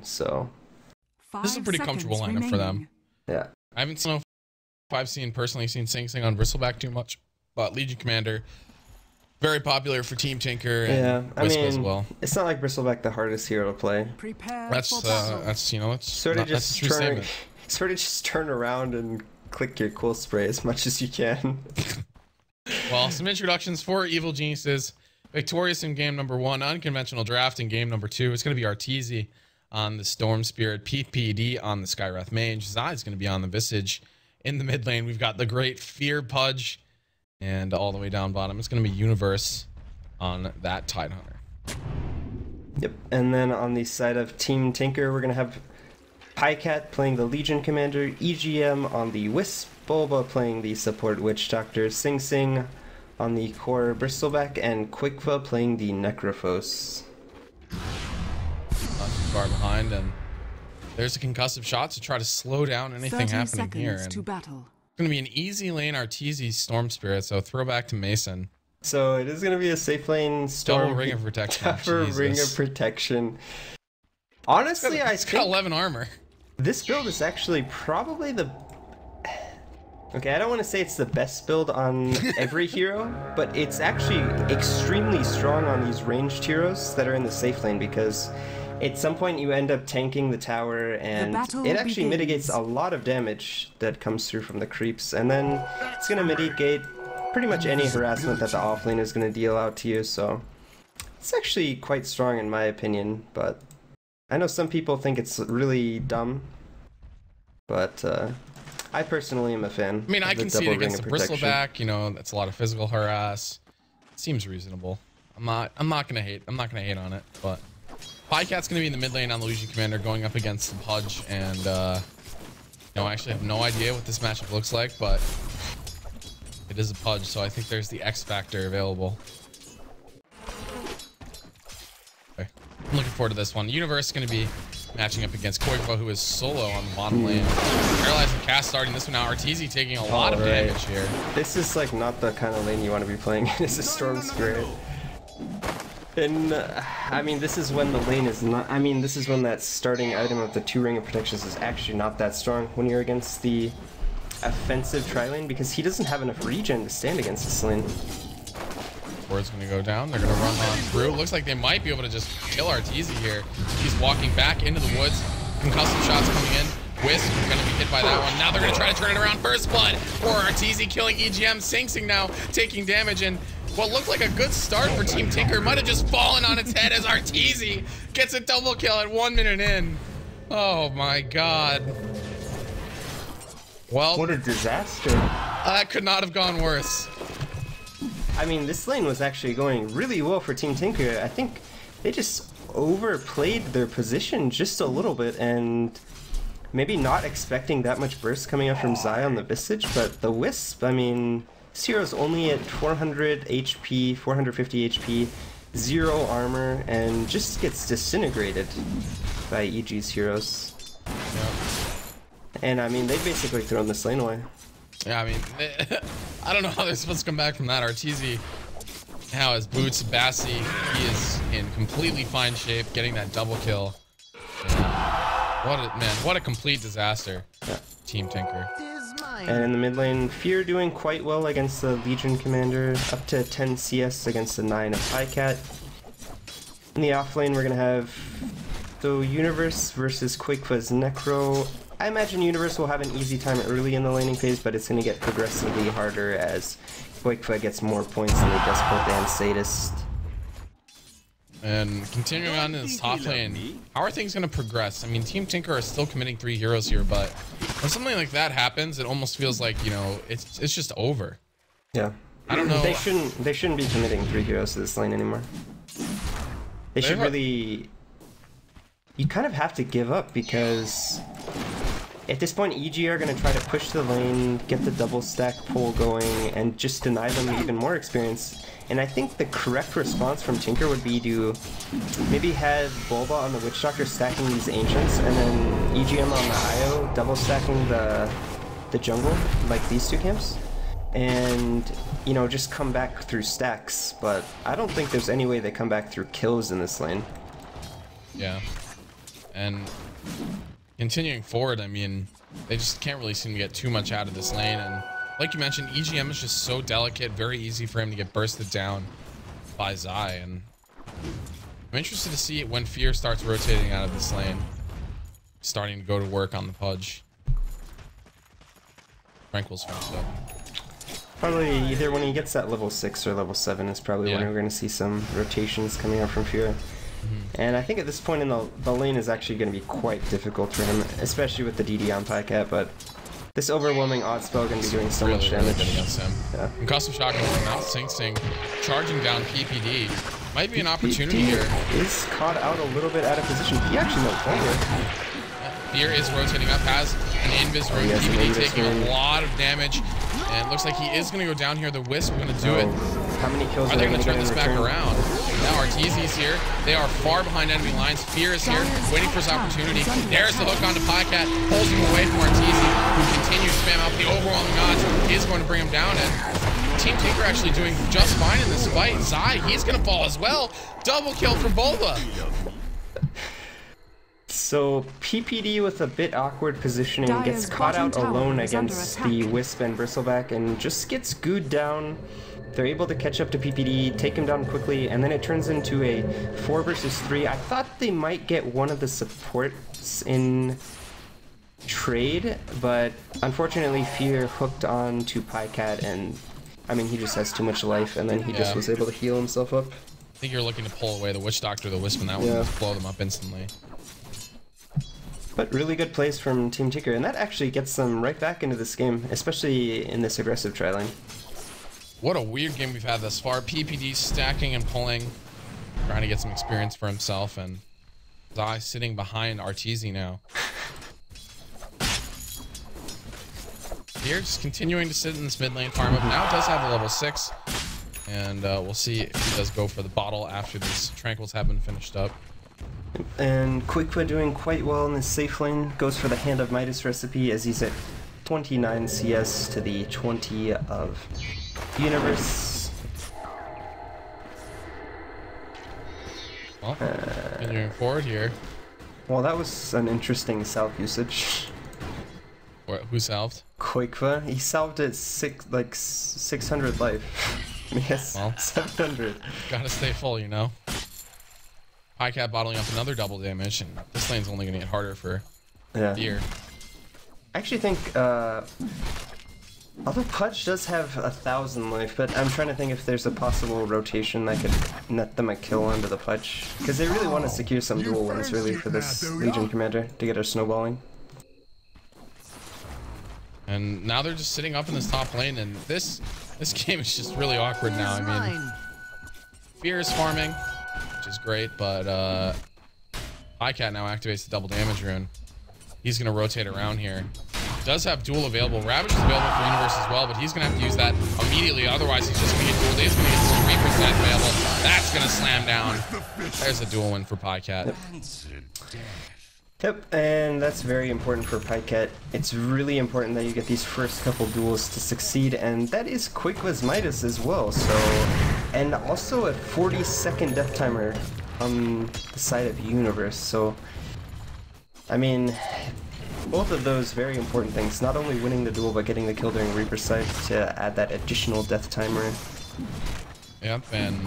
so This is a pretty comfortable lineup for them. yeah. I haven't seen if I've personally seen Sing Sing on Bristleback too much, but Legion Commander very popular for Team Tinker and Wisp as well. It's not like Bristleback the hardest hero to play. That's you know, it's sort of just turn around and click your cool spray as much as you can. Well, some introductions for Evil Geniuses. Victorious in game number 1, unconventional draft in game number 2. It's going to be Arteezy on the Storm Spirit, PPD on the Skywrath Mage, Zai is going to be on the Visage. In the mid lane, we've got the great Fear Pudge, and all the way down bottom, it's going to be Universe on that Tidehunter. Yep, and then on the side of Team Tinker, we're going to have Pycat playing the Legion Commander, EGM on the Wisp, Bulba playing the support Witch Doctor, Sing Sing on the core Bristleback, and Quigva playing the Necrophos. Not too far behind, and there's a concussive shot to try to slow down anything happening here. And to battle. It's going to be an easy lane Arteezy Storm Spirit, so throwback to Mason. So it is going to be a safe lane Storm. Double Ring of Protection. Ring of Protection. Honestly, I think got 11 armor. This build is actually probably the... Okay, I don't want to say it's the best build on every hero, but it's actually extremely strong on these ranged heroes that are in the safe lane, because at some point you end up tanking the tower, and it actually mitigates a lot of damage that comes through from the creeps, and then it's going to mitigate pretty much any harassment that the offlane is going to deal out to you, so it's actually quite strong in my opinion, but I know some people think it's really dumb, but I personally am a fan. I mean, I can see it against the Bristleback, you know, that's a lot of physical harass. It seems reasonable. I'm not gonna hate on it, but Pycat's gonna be in the mid lane on the Legion Commander going up against the Pudge, and you know, I actually have no idea what this matchup looks like, but it is a Pudge, so I think there's the X factor available. Okay. I'm looking forward to this one. Universe is gonna be matching up against Quigva, who is solo on the bottom lane. Paralyzing cast starting this one now. Arteezy taking a lot of damage here. This is like not the kind of lane you want to be playing. This is Storm Spirit. And I mean, this is when the lane is not. I mean, this is when that starting item of the 2 Ring of Protections is actually not that strong when you're against the offensive tri lane, because he doesn't have enough regen to stand against this lane. Word's gonna go down. They're gonna run on through. Looks like they might be able to just kill Arteezy here. He's walking back into the woods. Concussive shots coming in. Wisp gonna be hit by that one. Now they're gonna try to turn it around. First blood for Arteezy, killing EGM. Sing Sing now taking damage, and what looked like a good start for Team Tinker might have just fallen on its head as Arteezy gets a double kill at 1 minute in. Oh my god. Well, what a disaster. That could not have gone worse. I mean, this lane was actually going really well for Team Tinker. I think they just overplayed their position just a little bit, and maybe not expecting that much burst coming up from Zai on the Visage, but the Wisp, I mean, this hero's only at 400 HP, 450 HP, 0 armor, and just gets disintegrated by EG's heroes. Yeah. And I mean, they've basically thrown this lane away. Yeah, I mean, I don't know how they're supposed to come back from that. Arteezy now has boots. Bassi, he is in completely fine shape, getting that double kill. What a complete disaster. Yeah. Team Tinker. And in the mid lane, Fear doing quite well against the Legion Commander, up to 10 CS against the 9 of Pycat. In the off lane, we're gonna have the Universe versus Quigva's Necro. I imagine Universe will have an easy time early in the laning phase, but it's going to get progressively harder as Quigva gets more points than the Despot and Sadist. And continuing on in this top lane, how are things going to progress? I mean, Team Tinker are still committing 3 heroes here, but when something like that happens, it almost feels like, you know, it's just over. Yeah. I don't know. They shouldn't be committing 3 heroes to this lane anymore. They should really... You kind of have to give up, because at this point, EG are going to try to push the lane, get the double stack pull going, and just deny them even more experience. And I think the correct response from Tinker would be to maybe have Bulba on the Witch Doctor stacking these Ancients, and then EGM on the IO double stacking the jungle, like these 2 camps. And, you know, just come back through stacks. But I don't think there's any way they come back through kills in this lane. Yeah. And continuing forward, I mean, they just can't really seem to get too much out of this lane. And like you mentioned, EGM is just so delicate, very easy for him to get bursted down by Zai. And I'm interested to see it when Fear starts rotating out of this lane, starting to go to work on the Pudge. Tranquil's finished up. Probably either when he gets that level 6 or level 7 is probably when we're going to see some rotations coming out from Fear. And I think at this point in the lane is actually going to be quite difficult for him, especially with the DD on Pycat, but this overwhelming odd spell going to be doing so much damage. Good against him. Yeah. And custom shotgun from out Sing Sing, charging down PPD. Might be an opportunity here. Is caught out a little bit out of position. He actually knows better. Fear is rotating up, has an invis room. PPD taking a lot of damage. And it looks like he is going to go down here. The Wisp are going to do it. How many kills are they going to turn this back around? Now Arteezy's here. They are far behind enemy lines. Fear is here, waiting for his opportunity. There's the hook onto Pycat, pulls him away from Arteezy, who continues to spam out the overwhelming odds. Is going to bring him down. And Team Tinker actually doing just fine in this fight. Zai, he's going to fall as well. Double kill for Bulba. So PPD with a bit awkward positioning gets caught out alone against the Wisp and Bristleback and just gets gooed down. They're able to catch up to PPD, take him down quickly, and then it turns into a 4 versus 3. I thought they might get one of the supports in trade, but unfortunately Fear hooked on to Pycat, and I mean he just has too much life, and then he just was able to heal himself up. I think you're looking to pull away the Witch Doctor, the Wisp, and that one just blow them up instantly. But really good plays from Team Tinker, and that actually gets them right back into this game, especially in this aggressive tri lane. What a weird game we've had thus far. PPD stacking and pulling, trying to get some experience for himself, and Zai sitting behind Arteezy now. Here, just continuing to sit in this mid lane farm up. Now it does have a level 6, and we'll see if he does go for the bottle after these Tranquils have been finished up. And Quickwa doing quite well in this safe lane, goes for the Hand of Midas recipe as he's at 29 CS to the 20 of Universe. Well, continuing forward here. Well, that was an interesting salve usage. Who salved? Quickwa. He salved at 600 life. Yes, well, 700. Gotta stay full, you know. Pycat bottling up another double damage, and this lane's only gonna get harder for Fear. I actually think, although Pudge does have 1,000 life, but I'm trying to think if there's a possible rotation that could net them a kill onto the Pudge. Because they really want to secure some dual wins, really, for this Legion Commander to get her snowballing. And now they're just sitting up in this top lane, and this game is just really awkward now. I mean, Fear is farming, which is great, but Pycat now activates the double damage rune. He's going to rotate around here. Does have duel available. Ravage is available for Universe as well, but he's going to have to use that immediately. Otherwise, he's just going to get dueled. He's going to get some Reaper's Death available. That's going to slam down. There's a duel win for Pycat. Yep, and that's very important for Pycat. It's really important that you get these first couple duels to succeed, and that is Quickwa's Midas as well. So, and also a 40-second death timer on the side of Universe. So, I mean, both of those very important things. Not only winning the duel, but getting the kill during Reaper's Sight to add that additional death timer. Yep, and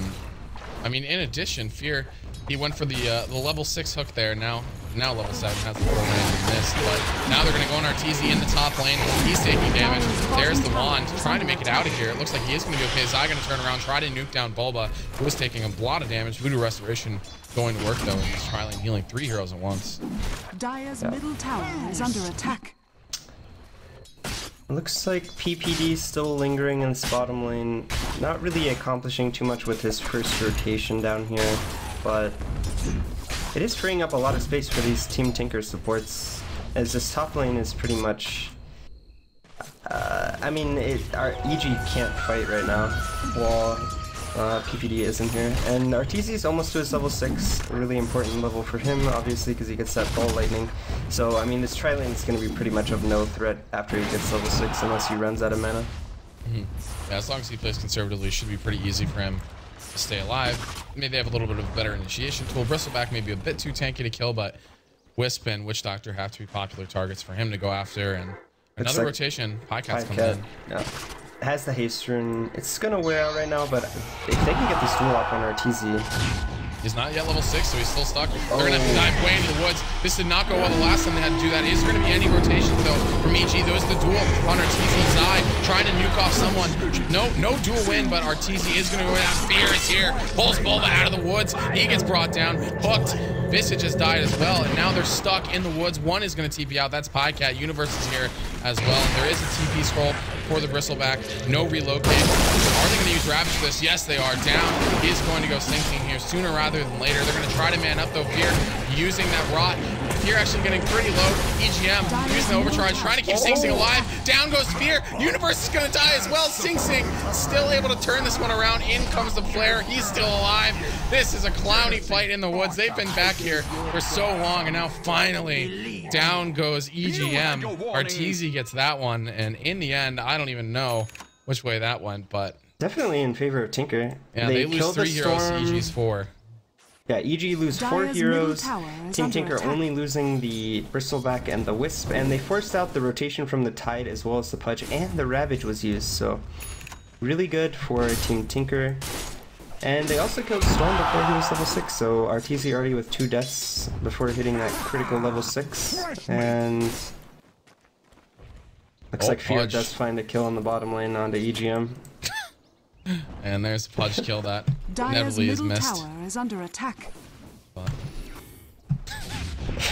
I mean, in addition, Fear, he went for the level 6 hook there. Now level 7 has the 4 land missed, but now they're going to go on Arteezy in the top lane. He's taking damage. There's the wand, trying to make it out of here. It looks like he is going to be okay. Zai going to turn around, try to nuke down Bulba, who was taking a lot of damage. Voodoo Restoration going to work, though, and he's trying healing 3 heroes at once. Dire's middle tower is under attack. Looks like PPD still lingering in this bottom lane. Not really accomplishing too much with his first rotation down here, but it is freeing up a lot of space for these Team Tinker supports, as this top lane is pretty much... I mean, our EG can't fight right now while PPD isn't here. And Arteezy is almost to his level 6, a really important level for him, obviously, because he gets that ball lightning. So, I mean, this tri lane is going to be pretty much of no threat after he gets level 6, unless he runs out of mana. Yeah, as long as he plays conservatively, it should be pretty easy for him to stay alive. Maybe they have a little bit of a better initiation tool. Bristleback may be a bit too tanky to kill, but Wisp and Witch Doctor have to be popular targets for him to go after. And another like rotation. Pycat's coming Pycat, in. yeah. Has the haste rune. It's gonna wear out right now, but if they can get this duel up on RTZ. He's not yet level 6, so he's still stuck. They're gonna have to dive way into the woods. This did not go well the last time they had to do that. Is there gonna be any rotations though from EG? There's the duel on RTZ's side, trying to nuke off someone. No duel win, but RTZ is gonna go down. Fear is here, pulls Bulba out of the woods. He gets brought down, hooked. Visage has died as well, and now they're stuck in the woods. One is gonna TP out. That's Pycat. Universe is here as well. And there is a TP scroll for the Bristleback. No relocate. Are they gonna use Ravage for this? Yes, they are. Down is going to go Sing Sing here sooner rather than later. They're gonna try to man up though. Fear using that rot. Fear actually getting pretty low. EGM using the overcharge, trying to keep Sing Sing alive. Down goes Fear. Universe is gonna die as well. Sing Sing still able to turn this one around. In comes the flare. He's still alive. This is a clowny fight in the woods. They've been back here for so long, and now finally down goes EGM. Arteezy gets that one, and in the end, I don't even know which way that went, but definitely in favor of Tinker. yeah, they lose 3 heroes to EG's 4. Yeah, EG lose 4 heroes. Team Tinker only losing the Bristleback and the Wisp, and they forced out the rotation from the Tide as well as the Pudge, and the Ravage was used, so really good for Team Tinker. And they also killed Storm before he was level 6, so RTZ already with 2 deaths before hitting that critical level 6, and looks like Fear does find a kill on the bottom lane onto EGM. And there's Pudge kill that Dire's inevitably is middle missed. tower is under attack. But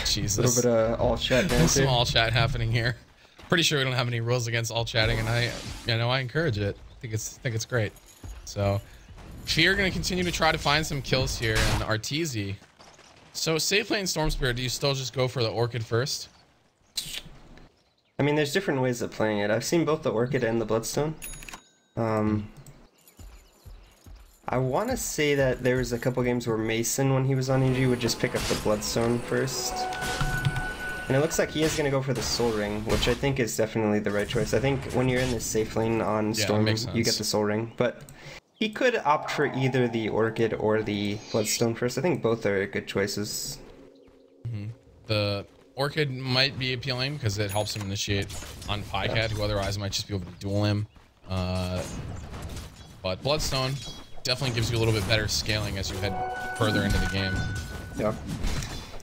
Jesus. A little bit of all chat There's some banter. all chat happening here. Pretty sure we don't have any rules against all chatting, and I encourage it. I think it's great. So Fear gonna continue to try to find some kills here, and Arteezy. So safe lane Storm Spirit, do you still just go for the Orchid first? I mean, there's different ways of playing it. I've seen both the Orchid and the Bloodstone. I want to say that there was a couple games where Mason, when he was on EG, would just pick up the Bloodstone first. And it looks like he is going to go for the Soul Ring, which I think is definitely the right choice. I think when you're in the safe lane on Storm, you get the Soul Ring. But he could opt for either the Orchid or the Bloodstone first. I think both are good choices. The Orchid might be appealing because it helps him initiate on Pycat, who otherwise might just be able to duel him. But Bloodstone definitely gives you a little bit better scaling as you head further into the game. Yeah.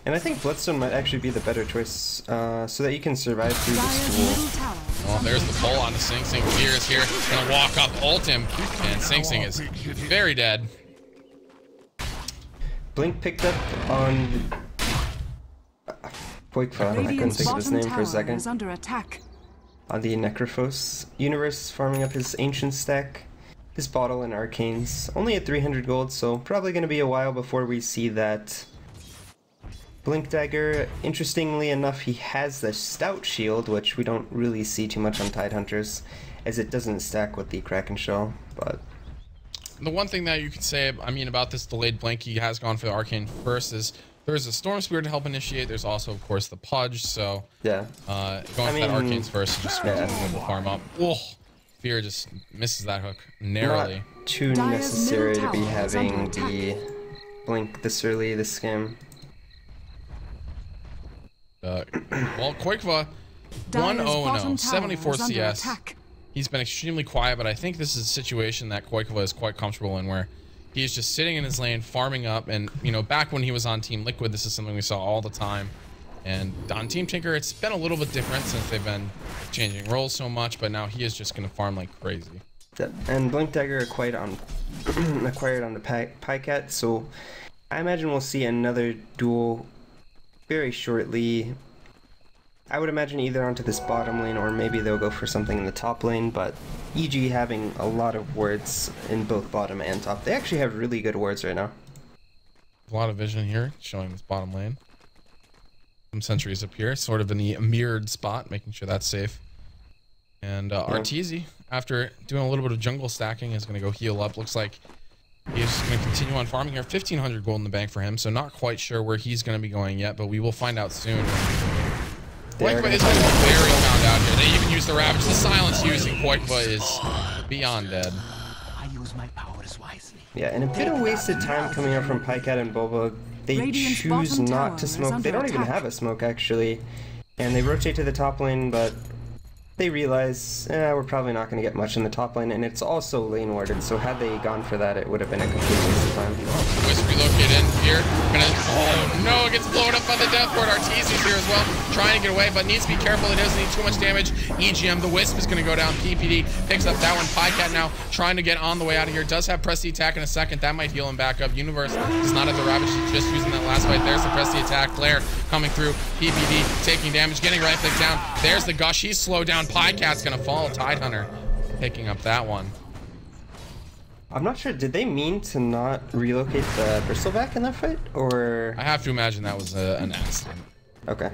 And I think Bloodstone might actually be the better choice, so that you can survive through this duel. Well, there's the pull on the Sing Sing. Fear is here, gonna walk up, ult him, and Sing Sing is very dead. Blink picked up on Poikva, I couldn't think of his name for a second. Is under attack. On the Necrophos. Universe farming up his Ancient stack, his Bottle and Arcanes. Only at 300 gold, so probably going to be a while before we see that Blink Dagger. Interestingly enough, he has the Stout Shield, which we don't really see too much on Tidehunters, as it doesn't stack with the Kraken Shell, but... The one thing that you could say, I mean, about this delayed blink, he has gone for the Arcane first, is there's a Storm Spirit to help initiate. There's also, of course, the Pudge, so... Yeah. Going for that Arcanes first and just the farm up. Whoa! Fear just misses that hook narrowly. Not too necessary to be having the Blink this early this game. Well, Poikva, 1-0-0, 74 CS. He's been extremely quiet, but I think this is a situation that Poikva is quite comfortable in, where he's just sitting in his lane, farming up, and, you know, back when he was on Team Liquid, this is something we saw all the time. And on Team Tinker, it's been a little bit different since they've been changing roles so much, but now he is just going to farm like crazy. Yeah, and Blink Dagger acquired on the Pycat, so I imagine we'll see another duel very shortly. I would imagine either onto this bottom lane, or maybe they'll go for something in the top lane, but EG having a lot of wards in both bottom and top. They actually have really good wards right now. A lot of vision here, showing this bottom lane. Some sentries up here, sort of in the mirrored spot, making sure that's safe. And Arteezy, after doing a little bit of jungle stacking, is going to go heal up. Looks like he's going to continue on farming here. 1,500 gold in the bank for him, so not quite sure where he's going to be going yet, but we will find out soon. Poikva is going to be very found out here. They even use the Ravage. The silence using Poikva is beyond dead. I use my powers wisely. Yeah, and a bit of wasted time coming out from Pycat and Boba. they Radiant's choose bottom not tower to is smoke. They under don't even attack. have a smoke, actually. And they rotate to the top lane, but they realize, we're probably not going to get much in the top lane, and it's also lane warded, so had they gone for that, it would have been a complete waste of time. Wisp relocate in here. Oh no, it gets blown up by the death ward. Arteezy's here as well, trying to get away, but needs to be careful. It doesn't need too much damage. EGM, the Wisp is going to go down. PPD picks up that one. Pycat now trying to get on the way out of here. Does have press the attack in a second. That might heal him back up. Universe does not have the Ravage. He's just using that last fight. There's the press the attack. Claire coming through. PPD taking damage, getting right click down. There's the Gush. He's slowed down. Pycat's going to fall. Tidehunter picking up that one. I'm not sure, did they mean to not relocate the Bristleback in that fight, or? I have to imagine that was an accident. Okay.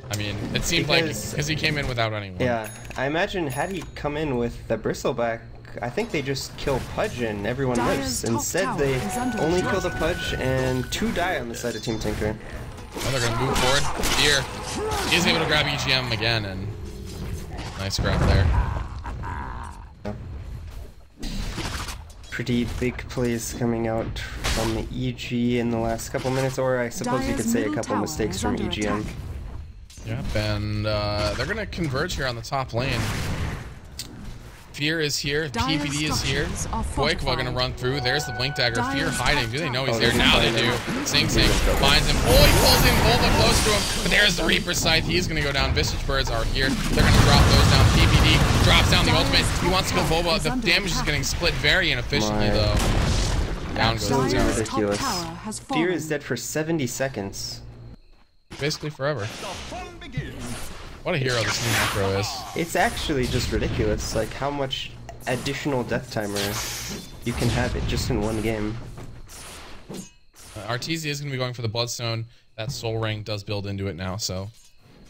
I mean, it seemed like because he came in without anyone. Yeah, I imagine had he come in with the Bristleback, I think they just kill Pudge and everyone lives. Instead, they only kill the Pudge and 2 die on the side of Team Tinker. Now they're going to move forward. Here, he's able to grab EGM again, and nice grab there. Pretty big plays coming out from the EG in the last couple minutes, or I suppose you could say a couple mistakes from EGM. Yep, and they're going to converge here on the top lane. Fear is here, PPD is here. Boykva going to run through. There's the Blink Dagger. Fear hiding. Do they know he's there? Now they do. Sing Sing finds him. Oh, he pulls in Volva close to him. But there's the Reaper Scythe. He's going to go down. Visage Birds are here. They're going to drop those down. PPD drops down the ultimate. He wants to kill Volva. The damage is getting split very inefficiently, though. Down goes the tower. Ridiculous. Fear is dead for 70 seconds. Basically forever. What a hero this new macro is. It's actually just ridiculous, like how much additional death timer you can have it just in one game. Arteezy is going to be going for the Bloodstone. That Soul Ring does build into it now, so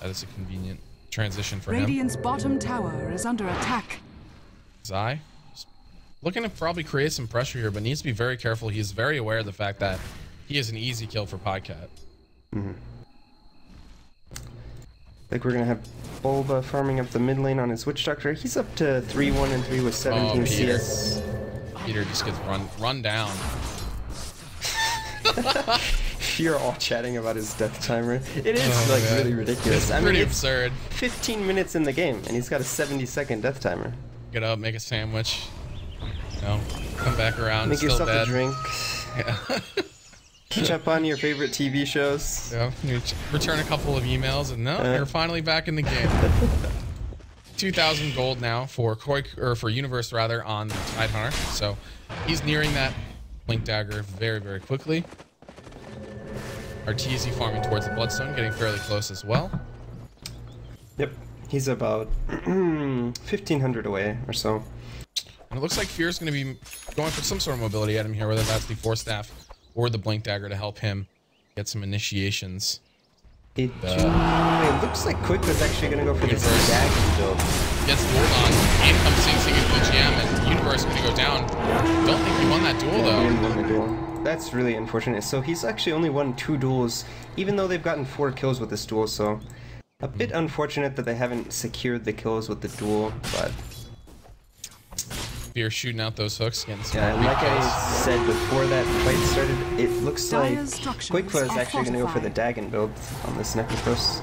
that is a convenient transition for him. Radiant's bottom tower is under attack. Zai looking to probably create some pressure here, but needs to be very careful. He's very aware of the fact that he is an easy kill for Pycat. Mm-hmm. Like we're gonna have Bulba farming up the mid lane on his Witch Doctor. He's up to 3-1 and 3 with 17 CS. Peter just gets run down. You're all chatting about his death timer. It is like really ridiculous. It's pretty absurd. 15 minutes in the game and he's got a 70-second death timer. Get up, make a sandwich. No, come back around. Make still yourself dead. a drink. Yeah. Catch up on your favorite TV shows. Yeah, you return a couple of emails, and no, you're finally back in the game. 2,000 gold now for Universe rather on the Tidehunter, so he's nearing that Blink Dagger very, very quickly. Arteezy farming towards the Bloodstone, getting fairly close as well. Yep, he's about 1,500 away or so. And it looks like Fear's going to be going for some sort of mobility item here, whether that's the Force Staff or the Blink Dagger to help him get some initiations. It looks like Quick was actually going to go for this Dagger build. Gets dueled on. In comes Sing Sing into the GM, and Universe going to go down. Don't think he won that duel, though. He didn't win the duel. That's really unfortunate. So he's actually only won 2 duels, even though they've gotten 4 kills with this duel, so a bit unfortunate that they haven't secured the kills with the duel, but... Fear shooting out those hooks against. Yeah, and like I said before that fight started, it looks like Quickfa is actually going to go for the Dagon build on this Necrophos.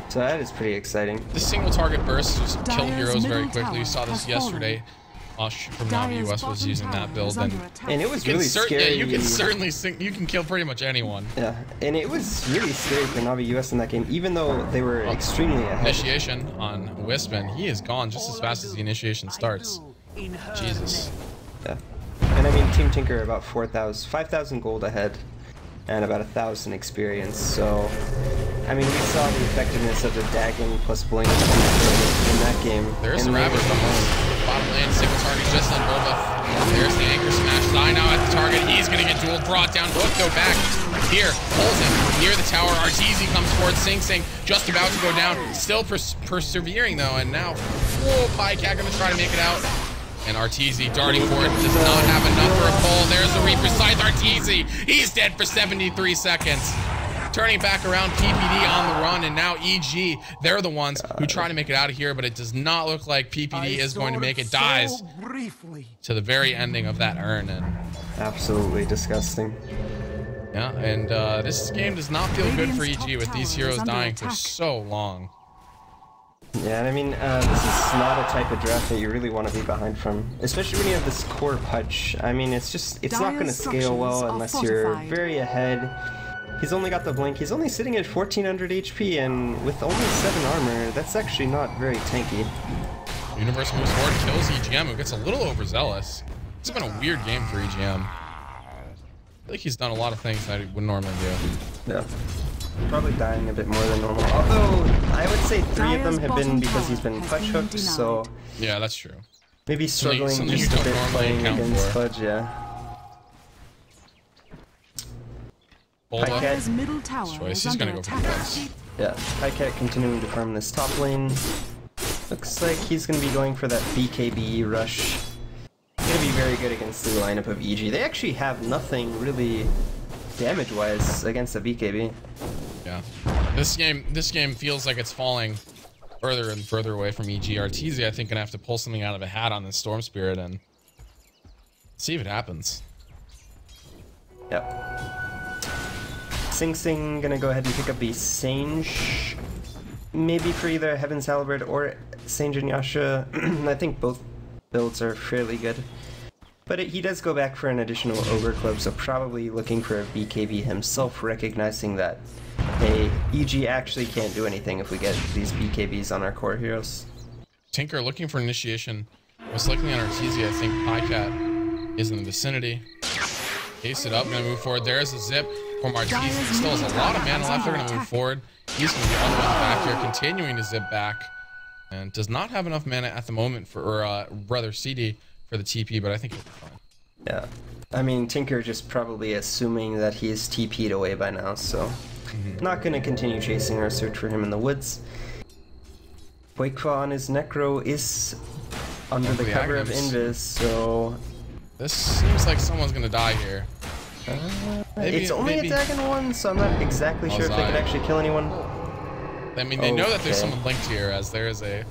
So that is pretty exciting. The single target burst just kill heroes very quickly. We saw this yesterday. Osh from Navi US was using that build, and it was really scary. Yeah, you can certainly you can kill pretty much anyone. Yeah, and it was really scary for Navi US in that game, even though they were extremely ahead. Initiation on Wisp, and he is gone just as fast as the initiation starts. Jesus. Yeah. And I mean, Team Tinker about 5,000 gold ahead and about 1,000 experience. So, I mean, we saw the effectiveness of the Dagon plus Blink in that game. There's the Ravage bottom lane, single target just on Bulba. There's the anchor smash. Zai now at the target. He's going to get dueled, brought doan. Book go back. Here, pulls him near the tower. Arteezy comes forward. Sing Sing just about to go down. Still persevering though, and now, whoa, Pycat going to try to make it out. And Arteezy darting forward does not have enough for a pull. There's the Reaper Scythe. Arteezy, he's dead for 73 seconds. Turning back around, PPD on the run, and now EG, they're the ones who try to make it out of here, but it does not look like PPD is going to make it. Dies to the very ending of that urn. And absolutely disgusting. Yeah, and this game does not feel good for EG with these heroes dying for so long. Yeah, and I mean, this is not a type of draft that you really want to be behind from, especially when you have this core punch. I mean, it's not going to scale well unless you're very ahead. He's only got the blink. He's only sitting at 1400 HP, and with only 7 armor, that's actually not very tanky. Universe moves forward, kills EGM, who gets a little overzealous. It's been a weird game for EGM. I feel like he's done a lot of things that he would normally do. Yeah. Probably dying a bit more than normal. Although, I would say 3 of them have been because he's been clutch hooked, so... Yeah, that's true. Maybe struggling just a bit playing against Fudge, yeah. His middle tower is he's gonna go for the Fudge. Yeah, Highcat continuing to farm this top lane. Looks like he's gonna be going for that BKB rush. Gonna be very good against the lineup of EG. They actually have nothing really damage-wise against the BKB. Yeah, this game feels like it's falling further and further away from EG. Arteezy, I think, gonna have to pull something out of a hat on this Storm Spirit and see if it happens. Yep. Sing Sing gonna go ahead and pick up the Sange, maybe for either Heaven's Halberd or Sange and Yasha. I think both builds are fairly good. But he does go back for an additional Ogre Club, so probably looking for a BKB himself, recognizing that, hey, EG actually can't do anything if we get these BKBs on our core heroes. Tinker looking for initiation. Was looking at Arteezy. I think Highcat is in the vicinity. Ace it up, gonna move forward. There's a zip from Arteezy. Still has a lot of mana left. They're gonna move forward. He's gonna be all the way back here, continuing to zip back. And does not have enough mana at the moment for, or rather CD for the TP, but I think he'll be fine. Yeah. I mean, Tinker just probably assuming that he is TP'd away by now, so not going to continue chasing or search for him in the woods. Boikva on his Necro is under the cover of Invis, so... This seems like someone's going to die here. It's only a Dagon one, so I'm not exactly sure if they could actually kill anyone. I mean, they know that there's someone linked here, as there is a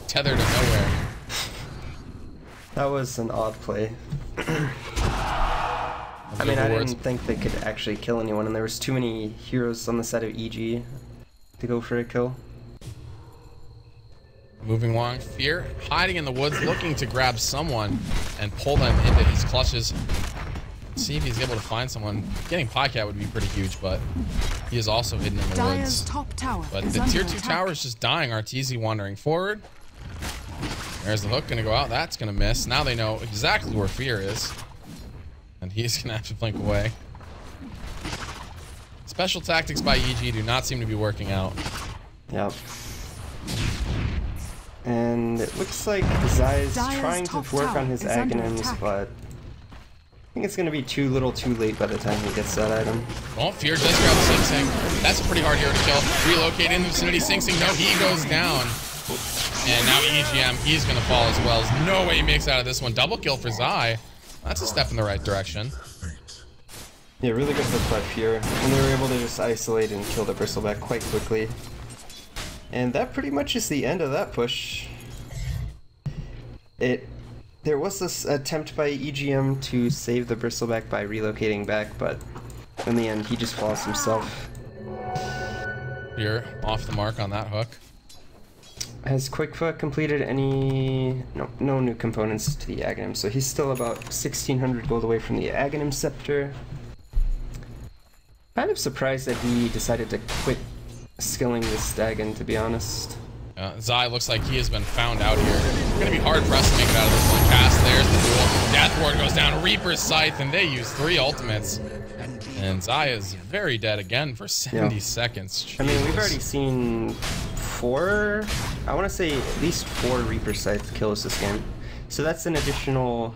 tether to nowhere. That was an odd play. I mean, I didn't think they could actually kill anyone, and there was too many heroes on the side of EG to go for a kill. Moving along, Fear hiding in the woods, looking to grab someone and pull them into his clutches. See if he's able to find someone. Getting Highcat would be pretty huge, but he is also hidden in the woods. Top tower but the tier 2 tower is just dying. Arteezy wandering forward. There's the hook, gonna go out. That's gonna miss. Now they know exactly where Fear is, and he's gonna have to blink away. Special tactics by EG do not seem to be working out. Yep. And it looks like Zai is trying to work on his Aghanims, but I think it's going to be too little too late by the time he gets that item. Well, Fear does grab Sing Sing. That's a pretty hard hero to kill. Relocate in the vicinity. Sing Sing, no, he goes down. And now EGM, he's going to fall as well. There's no way he makes out of this one. Double kill for Zai. That's a step in the right direction. Yeah, really good hook by Fear. And they were able to just isolate and kill the Bristleback quite quickly. And that pretty much is the end of that push. There was this attempt by EGM to save the Bristleback by relocating back, but in the end he just falls himself. Fear off the mark on that hook. Has Quickfoot completed any... No new components to the Aghanim, so he's still about 1600 gold away from the Aghanim Scepter. Kind of surprised that he decided to quit skilling this Dagon, to be honest. Zai looks like he has been found out here. It's going to be hard for us to make it out of this one. Cast, there's the duel. Death Ward goes down. Reaper's Scythe, and they use 3 ultimates. And Zai is very dead again for 70 seconds. Jesus. I mean, we've already seen 4, I want to say at least 4 Reaper Scythe kills this game. So that's an additional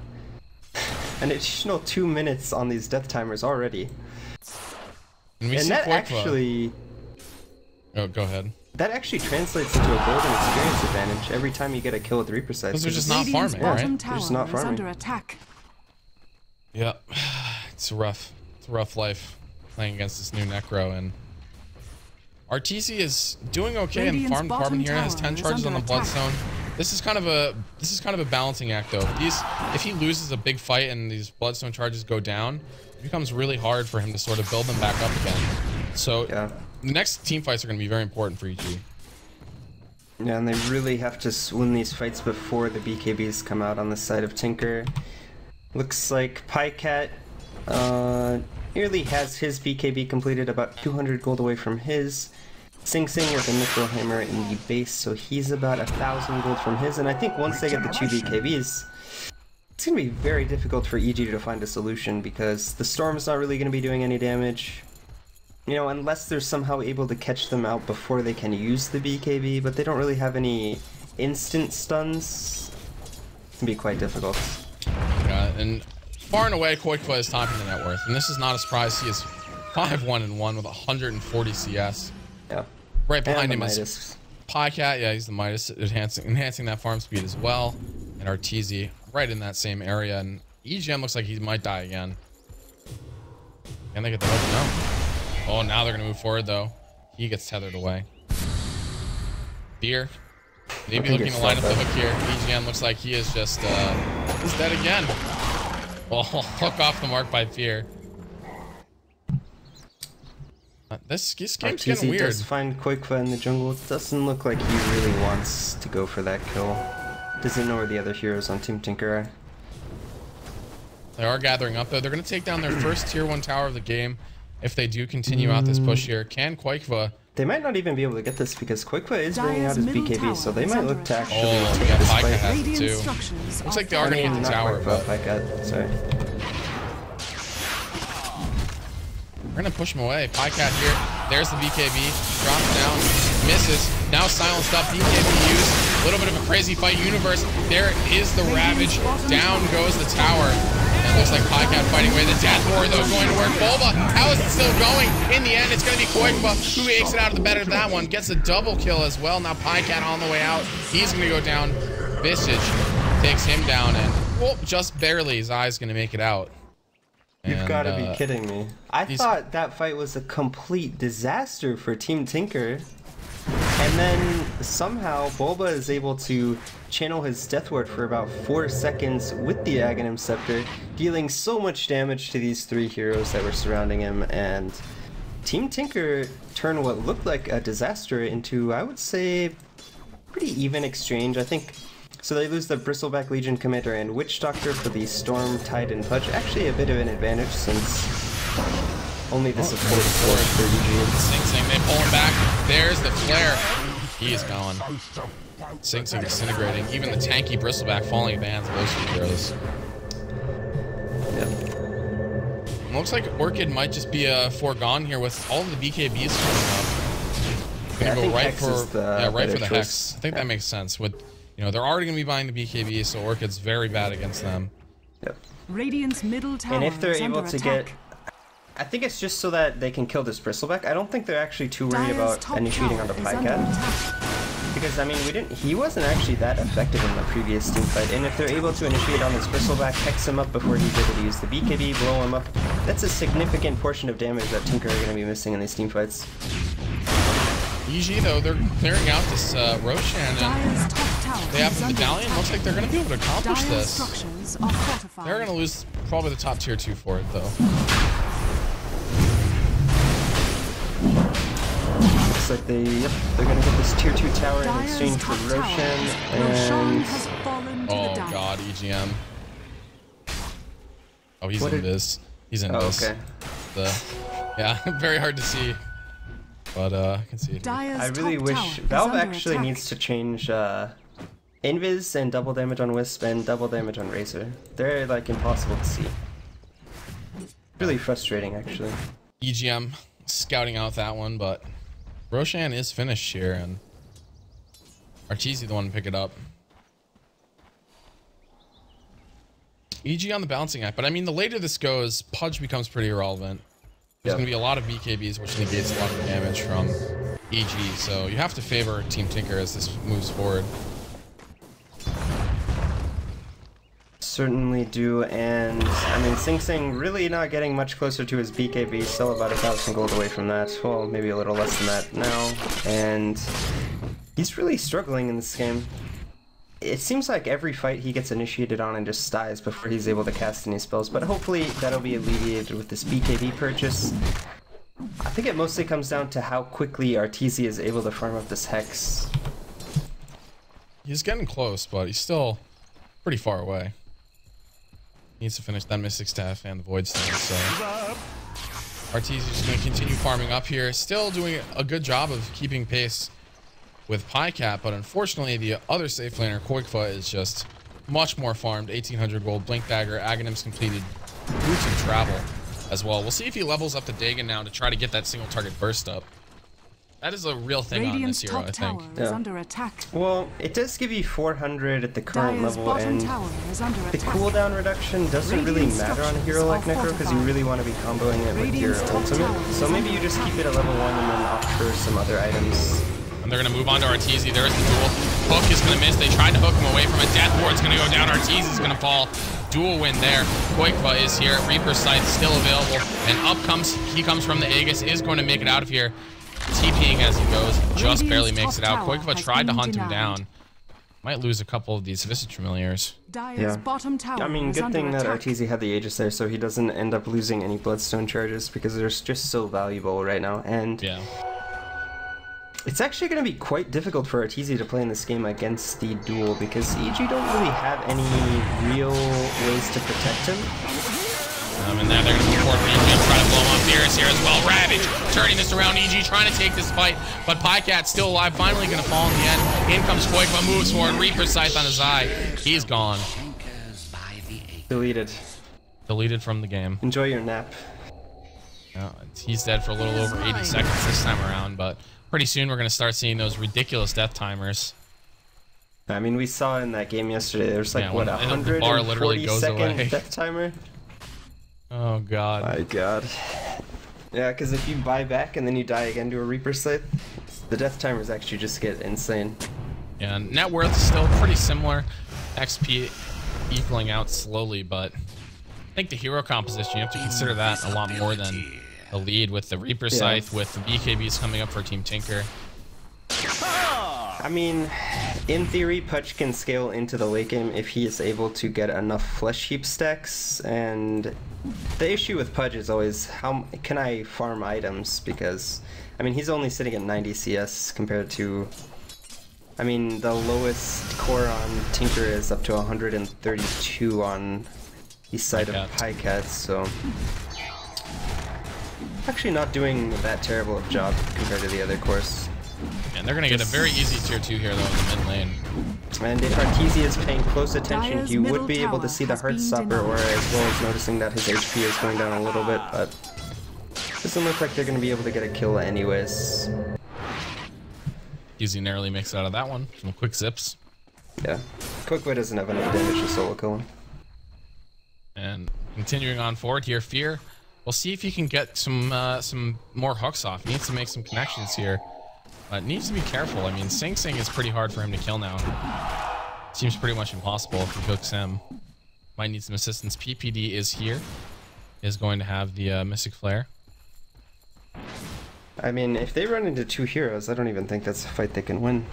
2 minutes on these death timers already. And that actually... Oh, go ahead. That actually translates into a golden experience advantage every time you get a kill with Reaper Scythe. Because they're just not farming, right? They're just not farming. Under attack. Yeah, it's a rough life playing against this new Necro, and Arteezy is doing okay in the farm department here. Has 10 charges on the Bloodstone. This is kind of a balancing act though. If he loses a big fight and these Bloodstone charges go down, it becomes really hard for him to sort of build them back up again. So Yeah. the next team fights are going to be very important for EG. Yeah, and they really have to win these fights before the BKBs come out on the side of Tinker. Looks like Pycat nearly has his BKB completed, about 200 gold away from his. Sing Sing with a Nickel Hammer in the base, so he's about 1,000 gold from his. And I think once they get the 2 BKBs, it's going to be very difficult for EG to find a solution, because the Storm's not really going to be doing any damage. You know, unless they're somehow able to catch them out before they can use the BKB, but they don't really have any instant stuns. It can be quite difficult. Yeah, and far and away, Koikwa is topping the net worth, and this is not a surprise. He is 5-1-1 with 140 CS. Yeah. Right behind him Midas. is Pycat. Yeah, he's the Midas, enhancing that farm speed as well. And Arteezy right in that same area, and EGM looks like he might die again. Can they get the hook? No. Oh, now they're gonna move forward though. He gets tethered away. Deer, maybe looking to line up the hook here. EGM looks like he is just he's dead again. Oh, hook off the mark by Fear. This game's getting weird. Does find Koikwa in the jungle. It doesn't look like he really wants to go for that kill. Doesn't know where the other heroes on Team Tinker are. They are gathering up though. They're gonna take down their first tier 1 tower of the game. If they do continue out this push here, can Koikwa... They might not even be able to get this because Koikwa is bringing out his BKB, so they might look to actually take yeah, this Pycat fight. has it too. Looks like they are going to get the tower, but... Pycat, sorry. We're going to push him away. Pycat here. There's the BKB. Drops down. Misses. Now silenced up. BKB used. A little bit of a crazy fight universe. There is the Ravage. Down goes the tower. It looks like Pycat fighting away. The Death War, though, going to work. Bulba, how is it still going? In the end, it's going to be Koikwa who makes it out of the better of that one. Gets a double kill as well. Now Pycat on the way out. He's going to go down. Visage takes him down, and well, just barely his eye's going to make it out. You've got to be kidding me. I thought that fight was a complete disaster for Team Tinker. And then somehow Bulba is able to channel his Death Ward for about 4 seconds with the Aghanim Scepter, dealing so much damage to these 3 heroes that were surrounding him, and Team Tinker turned what looked like a disaster into, I would say, pretty even exchange. I think so. They lose the Bristleback Legion Commander and Witch Doctor for the Storm, Tide, and Pudge. Actually a bit of an advantage since only the support for EG. Sing Sing, they pull him back. There's the flare. He is gone. Sing Sing disintegrating. Even the tanky Bristleback falling at the hands of those 2 heroes. Yep. Looks like Orchid might just be foregone here with all of the BKBs coming up. Gonna go right for the Hex. I think that makes sense. With they're already gonna be buying the BKB, so Orchid's very bad against them. Yep. Radiant's middle tower and if they're is able under to attack. get, I think it's just so that they can kill this Bristleback. I don't think they're actually too worried Dire's about top initiating tower on the is under Pycat. attack. Because, I mean, he wasn't actually that effective in the previous team fight, and if they're able to initiate on this Bristleback, hex him up before he's able to use the BKB, blow him up, that's a significant portion of damage that Tinker are going to be missing in these team fights. EG, though, they're clearing out this Roshan, and they have the Medallion. Looks like they're going to be able to accomplish this. They're going to lose probably the top tier 2 for it, though. Looks like they're going to get this tier 2 tower in exchange for Roshan, and... Oh god, EGM. Oh, he's in this. He's in this. Okay. Yeah, very hard to see. But I can see it. I really wish Valve actually needs to change Invis and double damage on Wisp and double damage on Razor. They're like impossible to see. Really frustrating, actually. EGM scouting out that one, but Roshan is finished here, and Arteezy the one to pick it up. EG on the balancing act, but I mean, the later this goes, Pudge becomes pretty irrelevant. There's going to be a lot of BKBs, which negates a lot of damage from EG, so you have to favor Team Tinker as this moves forward. Certainly do, and I mean, Sing Sing really not getting much closer to his BKB, still about 1,000 gold away from that. Well, maybe a little less than that now, and he's really struggling in this game. it seems like every fight he gets initiated on and just dies before he's able to cast any spells, but hopefully that'll be alleviated with this BKB purchase. I think it mostly comes down to how quickly Arteezy is able to farm up this Hex. He's getting close, but he's still pretty far away. Needs to finish that Mystic Staff and the Void Stone, so Arteezy is going to continue farming up here. Still doing a good job of keeping pace with Pycat, but unfortunately the other safe laner, Koikfa, is just much more farmed. 1800 gold, Blink Dagger, Aghanim's completed, Boots and Travel as well. We'll see if he levels up to Dagon now to try to get that single target burst up. That is a real thing on this hero, I think. Is under attack. Well, it does give you 400 at the current Dire's level, and the cooldown reduction doesn't really matter on a hero like Necro because you really want to be comboing it with your ultimate. So maybe you just keep it at level 1 and then opt for some other items. And they're going to move on to Arteezy. There's the duel. Hook is going to miss. They tried to hook him away from it. Death Ward's going to go down. Arteezy's going to fall. Dual win there. Koikfa is here. Reaper Scythe still available. And up comes, he comes from the Aegis. Is going to make it out of here. TPing as he goes. Just barely makes it out. Koikfa tried to hunt him down. Might lose a couple of these Visage Familiars. Yeah. I mean, good thing that Arteezy had the Aegis there so he doesn't end up losing any Bloodstone charges because they're just so valuable right now. And yeah. It's actually going to be quite difficult for Arteezy to play in this game against the duel because EG don't really have any real ways to protect him. And now they're going to move forward for EG, trying to blow him up. Fierce here as well. Ravage turning this around. EG trying to take this fight, but Pycat's still alive. Finally going to fall in the end. In comes Koikfa, moves forward. Reaper Scythe on his eye. He's gone. Deleted. Deleted from the game. Enjoy your nap. He's dead for a little over 80 seconds this time around, but pretty soon we're going to start seeing those ridiculous death timers. I mean, we saw in that game yesterday, there's like, what, 140-second death timer? Oh, God. My God. Yeah, because if you buy back and then you die again to a Reaper Scythe, the death timers actually just get insane. Yeah, net worth is still pretty similar. XP equaling out slowly, but I think the hero composition, you have to consider that a lot more than the lead with the Reaper Scythe, with the BKBs coming up for Team Tinker. I mean, in theory, Pudge can scale into the late game if he is able to get enough Flesh Heap stacks, and the issue with Pudge is always, how can I farm items? Because, I mean, he's only sitting at 90 CS compared to, I mean, the lowest core on Tinker is up to 132 on the side of Pycat, so actually not doing that terrible of a job compared to the other cores. And they're going to get a very easy tier 2 here, though, in the mid lane. And if Arteezy is paying close attention, he would be able to see the Heartstopper, or as well as noticing that his HP is going down a little bit, but doesn't look like they're going to be able to get a kill anyways. Easy narrowly makes it out of that one. Some quick zips. Yeah. Koikfa doesn't have enough damage to solo kill him. And continuing on forward here, Fear. We'll see if he can get some more hooks off. Needs to make some connections here. But needs to be careful. I mean, Sing Sing is pretty hard for him to kill now. Seems pretty much impossible if he hooks him. Might need some assistance. PPD is here. Is going to have the Mystic Flare. I mean, if they run into 2 heroes, I don't even think that's a fight they can win.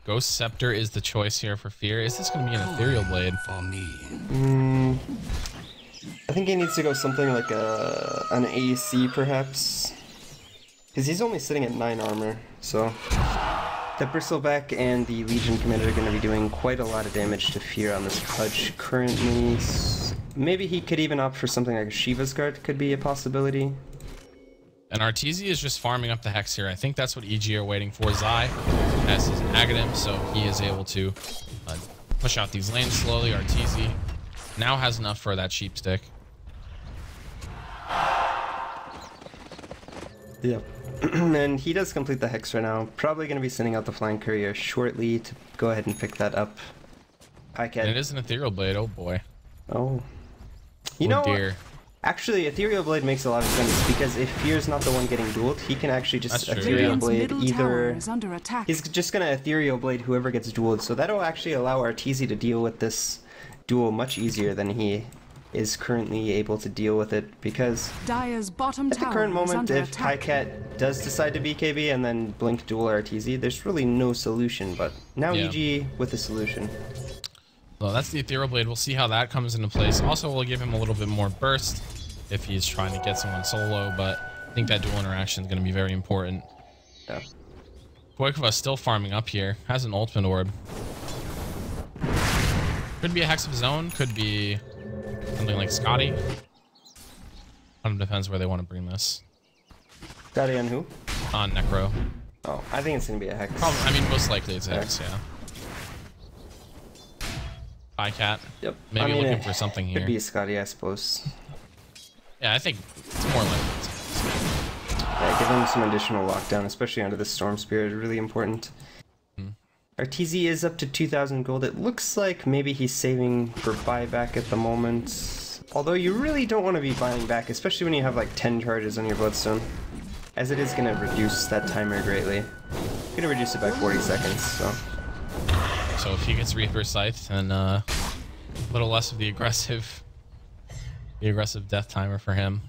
Ghost Scepter is the choice here for Fear. Is this going to be an Ethereal Blade? For me. I think he needs to go something like an AEC, perhaps. Because he's only sitting at 9 armor, so the Bristleback and the Legion Commander are going to be doing quite a lot of damage to Fear on this Pudge currently. Maybe he could even opt for something like a Shiva's Guard, could be a possibility. And Arteezy is just farming up the Hex here. I think that's what EG are waiting for. Zai has his Aghanim, so he is able to push out these lanes slowly. Arteezy now has enough for that Sheep Stick. Yep. And he does complete the Hex right now. Probably going to be sending out the Flying Courier shortly to go ahead and pick that up. And it is an Ethereal Blade, oh boy. Oh. You know what? Actually, Ethereal Blade makes a lot of sense because if Fear's not the one getting dueled, he can actually just Ethereal Blade either. He's just going to Ethereal Blade whoever gets dueled, so that'll actually allow Arteezy to deal with this duel much easier than he is currently able to deal with it, because Dire's bottom at the tower current is moment, under if attack. Pycat does decide to BKB and then blink dual RTZ, there's really no solution, but now Yeah. EG with a solution. Well, that's the Ethereal Blade. We'll see how that comes into place. Also, we'll give him a little bit more burst if he's trying to get someone solo, but I think that dual interaction is going to be very important. Yeah. Goikova still farming up here. Has an ultimate orb. Could be a Hex of his own. Could be something like Scotty. Kind of depends where they want to bring this. Got it on who? On Necro. Oh, I think it's going to be a Hex. Probably, I mean, most likely it's a Hex, yeah. Pycat. Yep. Maybe I mean, looking it for something here. Could be a Scotty, I suppose. Yeah, I think it's more likely it's a Hex. Yeah, give him some additional lockdown, especially under the Storm Spirit, really important. Arteezy is up to 2,000 gold. It looks like maybe he's saving for buyback at the moment. Although you really don't want to be buying back, especially when you have like 10 charges on your Bloodstone, as it is going to reduce that timer greatly. It's going to reduce it by 40 seconds, so. So if he gets Reaper Scythe, then a little less of the aggressive death timer for him.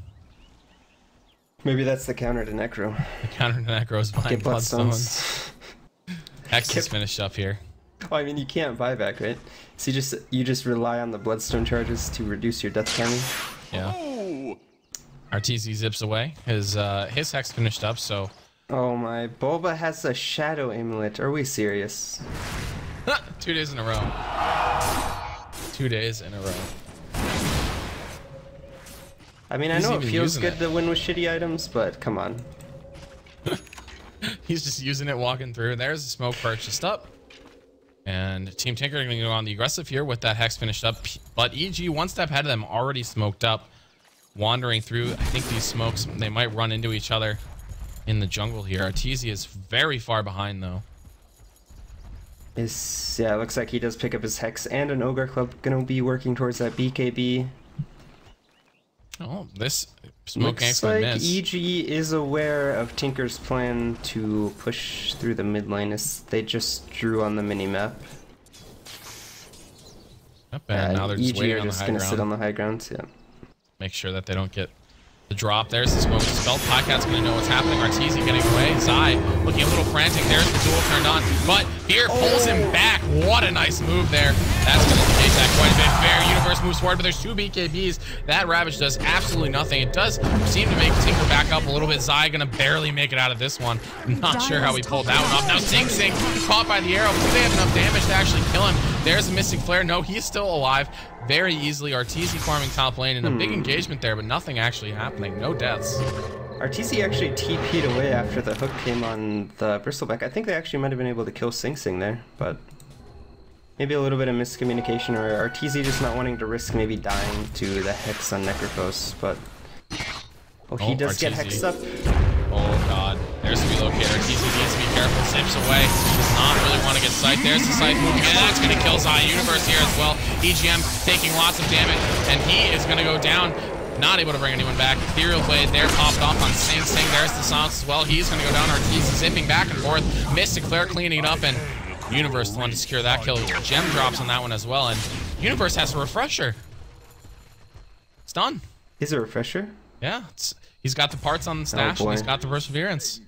Maybe that's the counter to Necro. The counter to Necro is buying Get Bloodstones. Bloodstones. Hex is finished up here. Well, I mean, you can't buy back, right? So you just rely on the Bloodstone charges to reduce your death timing. Yeah. Arteezy zips away. His Hex finished up, so... Oh my, Boba has a Shadow Amulet. Are we serious? 2 days in a row. 2 days in a row. I mean, He's I know it even feels using good it. to win with shitty items, but come on. He's just using it, walking through. There's the smoke purchased up. And Team Tinker going to go on the aggressive here with that Hex finished up. But EG, one step ahead of them, already smoked up. Wandering through, I think these smokes, they might run into each other in the jungle here. Arteezy is very far behind, though. Yeah, looks like he does pick up his Hex and an Ogre Club. Gonna be working towards that BKB. Oh, this smoke Looks gank's gonna like miss. EG is aware of Tinker's plan to push through the mid lane as they just drew on the mini-map. Yep, and now they're just EG waiting are on the just high gonna ground. sit on the high ground, yeah. Make sure that they don't get the drop. There's the smoke spell. Pycat's gonna know what's happening. Arteezy getting away. Zai looking a little frantic. There's the duel turned on, but Fear pulls him back. What a nice move there. That's gonna engage that quite a bit. Fair Universe moves forward, but there's 2 BKBs. That Ravage does absolutely nothing. It does seem to make Tinker back up a little bit. Zai gonna barely make it out of this one. Not sure how he pulled that one off. Now Sing Sing caught by the arrow. Do they have enough damage to actually kill him? There's a Mystic Flare. No, he's still alive. Very easily. Arteezy farming top lane and a big engagement there, but nothing actually happening. No deaths. Arteezy actually TP'd away after the hook came on the Bristleback. I think they actually might have been able to kill Sing Sing there, but maybe a little bit of miscommunication, or Arteezy just not wanting to risk maybe dying to the Hex on Necrophos, but... Oh, he does get Arteezy. Hexed up. Oh god, there's the relocator. Arteezy needs to be careful. Zips away. Does not really want to get Scythe. There's the Scythe moving in. That's going to kill Zai Universe here as well. EGM taking lots of damage, and he is going to go down. Not able to bring anyone back. Ethereal Blade there popped off on Sing Sing. There's the silence as well. He's going to go down. Arteezy zipping back and forth. Mystic Flare cleaning it up, and Universe the one to secure that kill. Gem drops on that one as well, and Universe has a refresher. It's done. Is a refresher? Yeah, he's got the parts on the stash, and he's got the Perseverance.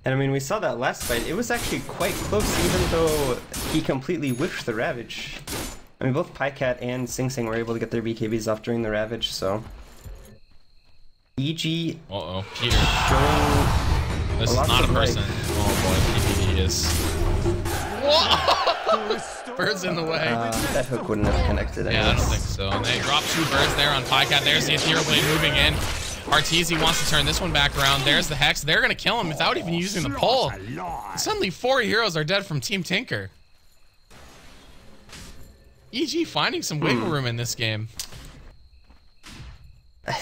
And I mean, we saw that last fight. It was actually quite close, even though he completely whiffed the Ravage. I mean, both Pycat and Sing Sing were able to get their BKBs off during the Ravage, so... EG Uh-oh, Peter. showing This is lots not a of person. Oh boy, PPD is... Whoa! Birds in the way. that hook wouldn't have connected. Yeah, I don't think so. And they drop 2 birds there on Pycat. There's the Ethereal Blade moving in. Arteezy wants to turn this one back around. There's the Hex. They're going to kill him without even using the pull. Suddenly 4 heroes are dead from Team Tinker. EG finding some wiggle room in this game.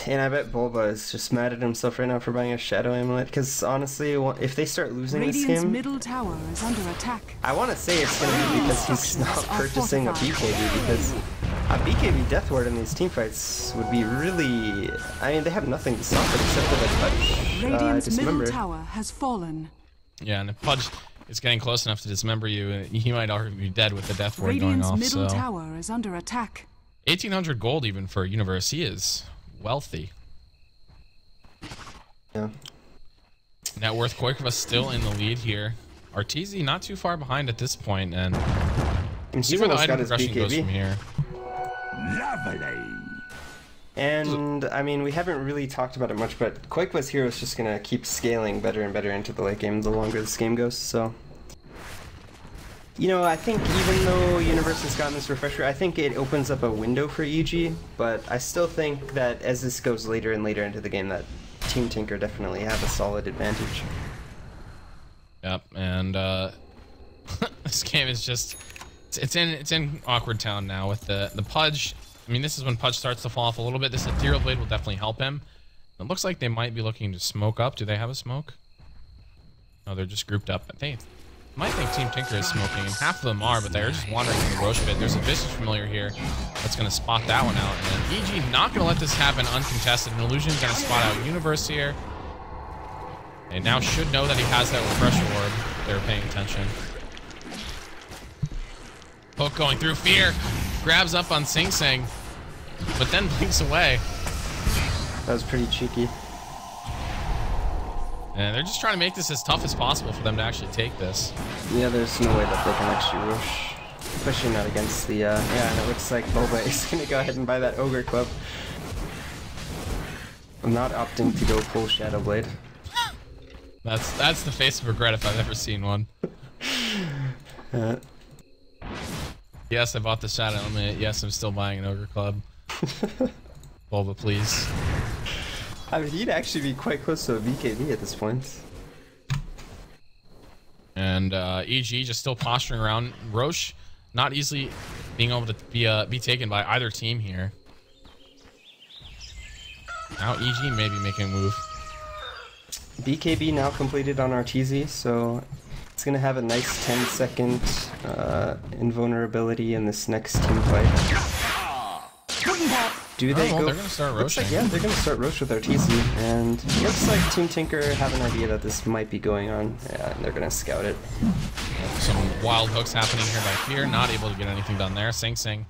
And I bet Bulba is just mad at himself right now for buying a Shadow Amulet, because honestly, if they start losing this Radiant's game, middle tower is under attack. I want to say it's going to be because he's not purchasing a BKB, because a BKB Death Ward in these teamfights would be really... I mean, they have nothing to stop it except for the touch. Radiant's middle Dismember. tower has fallen. Yeah, and if Pudge is getting close enough to dismember you, he might already be dead with the Death Ward going Radiant's off, middle so... tower is under attack. 1,800 gold even for Universe. He is wealthy. Yeah. Net worth Koikova still in the lead here. Arteezy not too far behind at this point, and see where the item progression goes from here. Lovely. And I mean, we haven't really talked about it much, but Koikova's hero is just gonna keep scaling better and better into the late game the longer this game goes. So, you know, I think even though Universe has gotten this refresher, I think it opens up a window for EG. But I still think that as this goes later and later into the game, that Team Tinker definitely have a solid advantage. Yep, and this game is just it's in awkward town now with the Pudge. I mean, this is when Pudge starts to fall off a little bit. This Ethereal Blade will definitely help him. It looks like they might be looking to smoke up. Do they have a smoke? No, they're just grouped up. They might think Team Tinker is smoking, and half of them are, but they're just wandering in the Roche pit. There's a Visage Familiar here that's going to spot that one out. And then EG not going to let this happen uncontested. An Illusion going to spot out Universe here. They now should know that he has that refresher orb. They're paying attention. Hook going through Fear. Grabs up on Sing Sing, but then blinks away. That was pretty cheeky. And they're just trying to make this as tough as possible for them to actually take this. Yeah, there's no way that they can actually rush. Especially not against the, yeah, and it looks like Boba is going to go ahead and buy that Ogre Club. I'm not opting to go full Shadow Blade. That's the face of regret if I've ever seen one. Yes, I bought the Shadow Element. Yes, I'm still buying an Ogre Club. Boba, please. I mean, he'd actually be quite close to a BKB at this point. And EG just still posturing around. Roche not easily being able to be taken by either team here. Now EG may be making a move. BKB now completed on Arteezy, so it's going to have a nice 10-second invulnerability in this next team fight. Do they go? They're going to start roaching. Yeah, they're going to start roach with Arteezy, and looks like Team Tinker have an idea that this might be going on. Yeah, and they're going to scout it. Some wild hooks happening here by Fear, not able to get anything done there. Sing Sing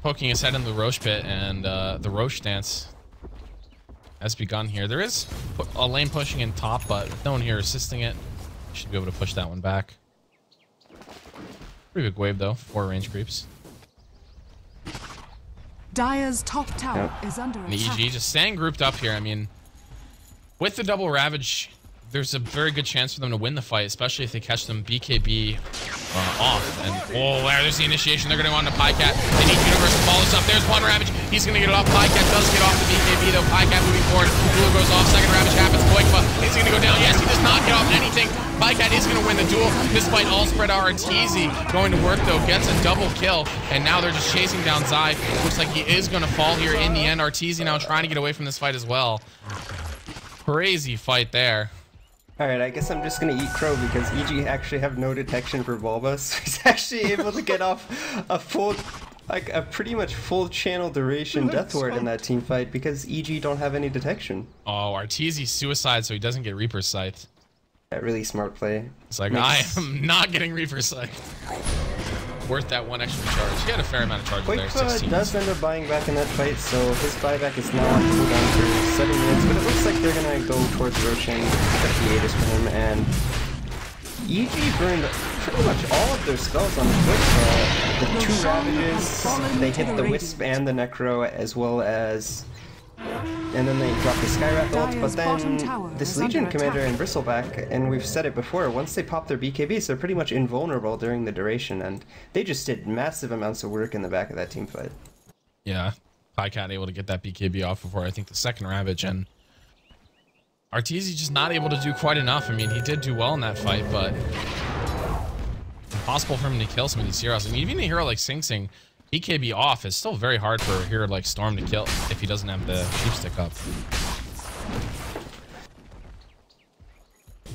poking his head into the Roche pit, and the Roche dance has begun here. There is a lane pushing in top, but with no one here assisting it, should be able to push that one back. Pretty big wave though, 4 range creeps. Dire's top tower is under And the attack. EG just staying grouped up here. I mean, with the double Ravage, there's a very good chance for them to win the fight, especially if they catch them BKB off. And oh, there's the initiation. They're going to go on to Pycat. They need Universe to follow this up. There's one Ravage. He's going to get it off. Pycat does get off the BKB though. Pycat moving forward. Duel goes off. Second Ravage happens. Koikva is going to go down. Yes, he does not get off anything. Pycat is going to win the duel. Despite all spread out, Arteezy going to work though. Gets a double kill. And now they're just chasing down Zai. Looks like he is going to fall here in the end. Arteezy now trying to get away from this fight as well. Crazy fight there. Alright, I guess I'm just gonna eat crow because EG actually have no detection for Bulba, so he's actually able to get off a full, like a pretty much full channel duration death ward in that team fight because EG don't have any detection. Oh, Arteezy suicide so he doesn't get Reaper's Sight. Yeah, really smart play. It's like, I am not getting Reaper's Sight. Worth that 1 extra charge. He had a fair amount of charges there, 16. does end up buying back in that fight, so his buyback is now on cooldown for 7 minutes, but it looks like they're gonna go towards Roshan, get the Aegis for him, and EG burned pretty much all of their spells on the Twitch. The 2 Ravages, they hit the Wisp and the Necro, as well as... And then they drop the Skywrath ult, but then this Legion Commander and Bristleback, and we've said it before, once they pop their BKBs, they're pretty much invulnerable during the duration, and they just did massive amounts of work in the back of that team fight. Yeah, Pycat able to get that BKB off before I think the second Ravage, and Arteezy just not able to do quite enough. I mean, he did do well in that fight, but impossible for him to kill some of these heroes. I mean, even a hero like Sing Sing, BKB off is still very hard for a hero like Storm to kill if he doesn't have the sheep stick up.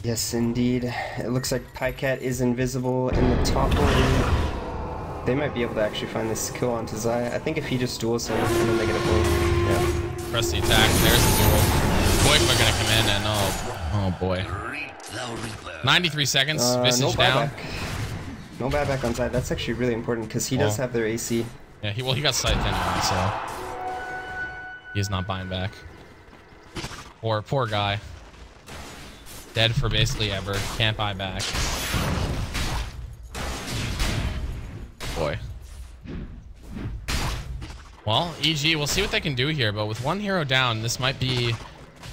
Yes, indeed. It looks like Pycat is invisible in the top lane. They might be able to actually find this kill onto Zai. I think if he just duels him and then they get a blink. Yeah. Press the attack. There's the duel. Koikva gonna come in and oh boy. 93 seconds. Visage no down. buyback. No buyback on Zai. That's actually really important because he does have their AC. Yeah, he got scythed anyway, so he is not buying back. Poor guy. Dead for basically ever. Can't buy back. Boy. Well, EG, we'll see what they can do here, but with one hero down, this might be the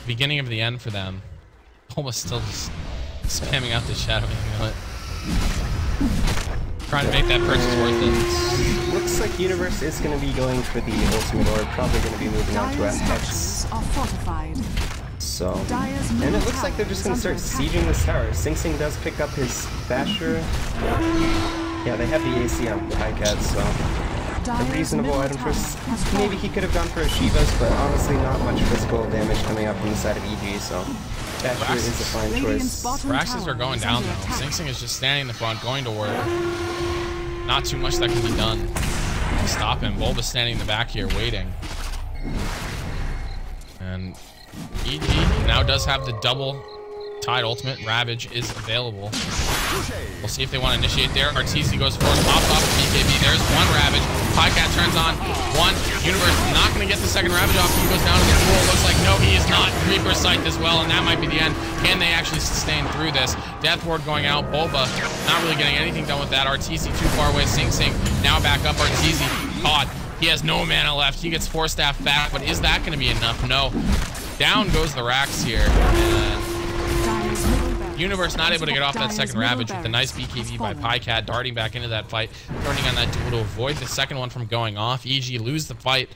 beginning of the end for them. Almost still just spamming out the shadow amulet. Trying to make that purchase worth it. Looks like Universe is going to be going for the ultimate, or probably going to be moving on to FX. Are fortified. So, and it looks like they're just going to start sieging this tower. Sing Sing does pick up his Basher. Yeah, they have the AC on Pycat, so a reasonable item for maybe he could have gone for a Shivas, but honestly not much physical damage coming up from the side of EG, so Basher is a fine choice. Raxes are going down though. Sing Sing is just standing in the front, going to work. Not too much that can be done to stop him. Bulba's standing in the back here waiting. And EG now does have the double Tide ultimate. Ravage is available. We'll see if they want to initiate there. Arteezy goes forward, pops off the BKB. There's one Ravage. Pycat turns on one. Universe not going to get the second Ravage off. He goes down to the pool. Looks like no, he is not. Reaper Sight as well, and that might be the end. Can they actually sustain through this? Death Ward going out. Bulba not really getting anything done with that. Arteezy too far away. Sing Sing now back up. Arteezy caught. He has no mana left. He gets 4 staff back, but is that going to be enough? No. Down goes the Rax here. And Universe not able to get off that second Ravage with the nice BKB by Pycat, darting back into that fight, turning on that duel to avoid the second one from going off. EG lose the fight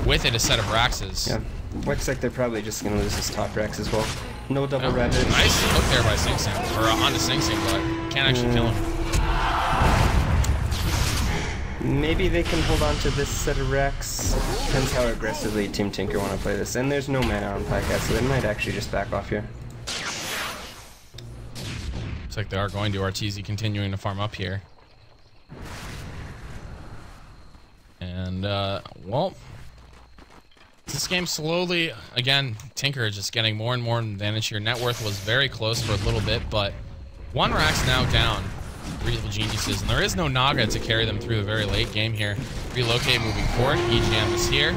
with it, a set of Raxes. Yeah, looks like they're probably just going to lose this top Rax as well. No double Ravage. Nice hook there by Sing Sing, or onto Sing Sing, but can't actually kill him. Maybe they can hold on to this set of Rax. Depends how aggressively Team Tinker want to play this. And there's no mana on Pycat, so they might actually just back off here. Looks like they are going to. Arteezy continuing to farm up here. And, well, this game slowly, again, Tinker just getting more and more advantage here. Net worth was very close for a little bit, but one Rax now down. 3 Evil Geniuses, and there is no Naga to carry them through the very late game here. Relocate moving forward. EGM is here,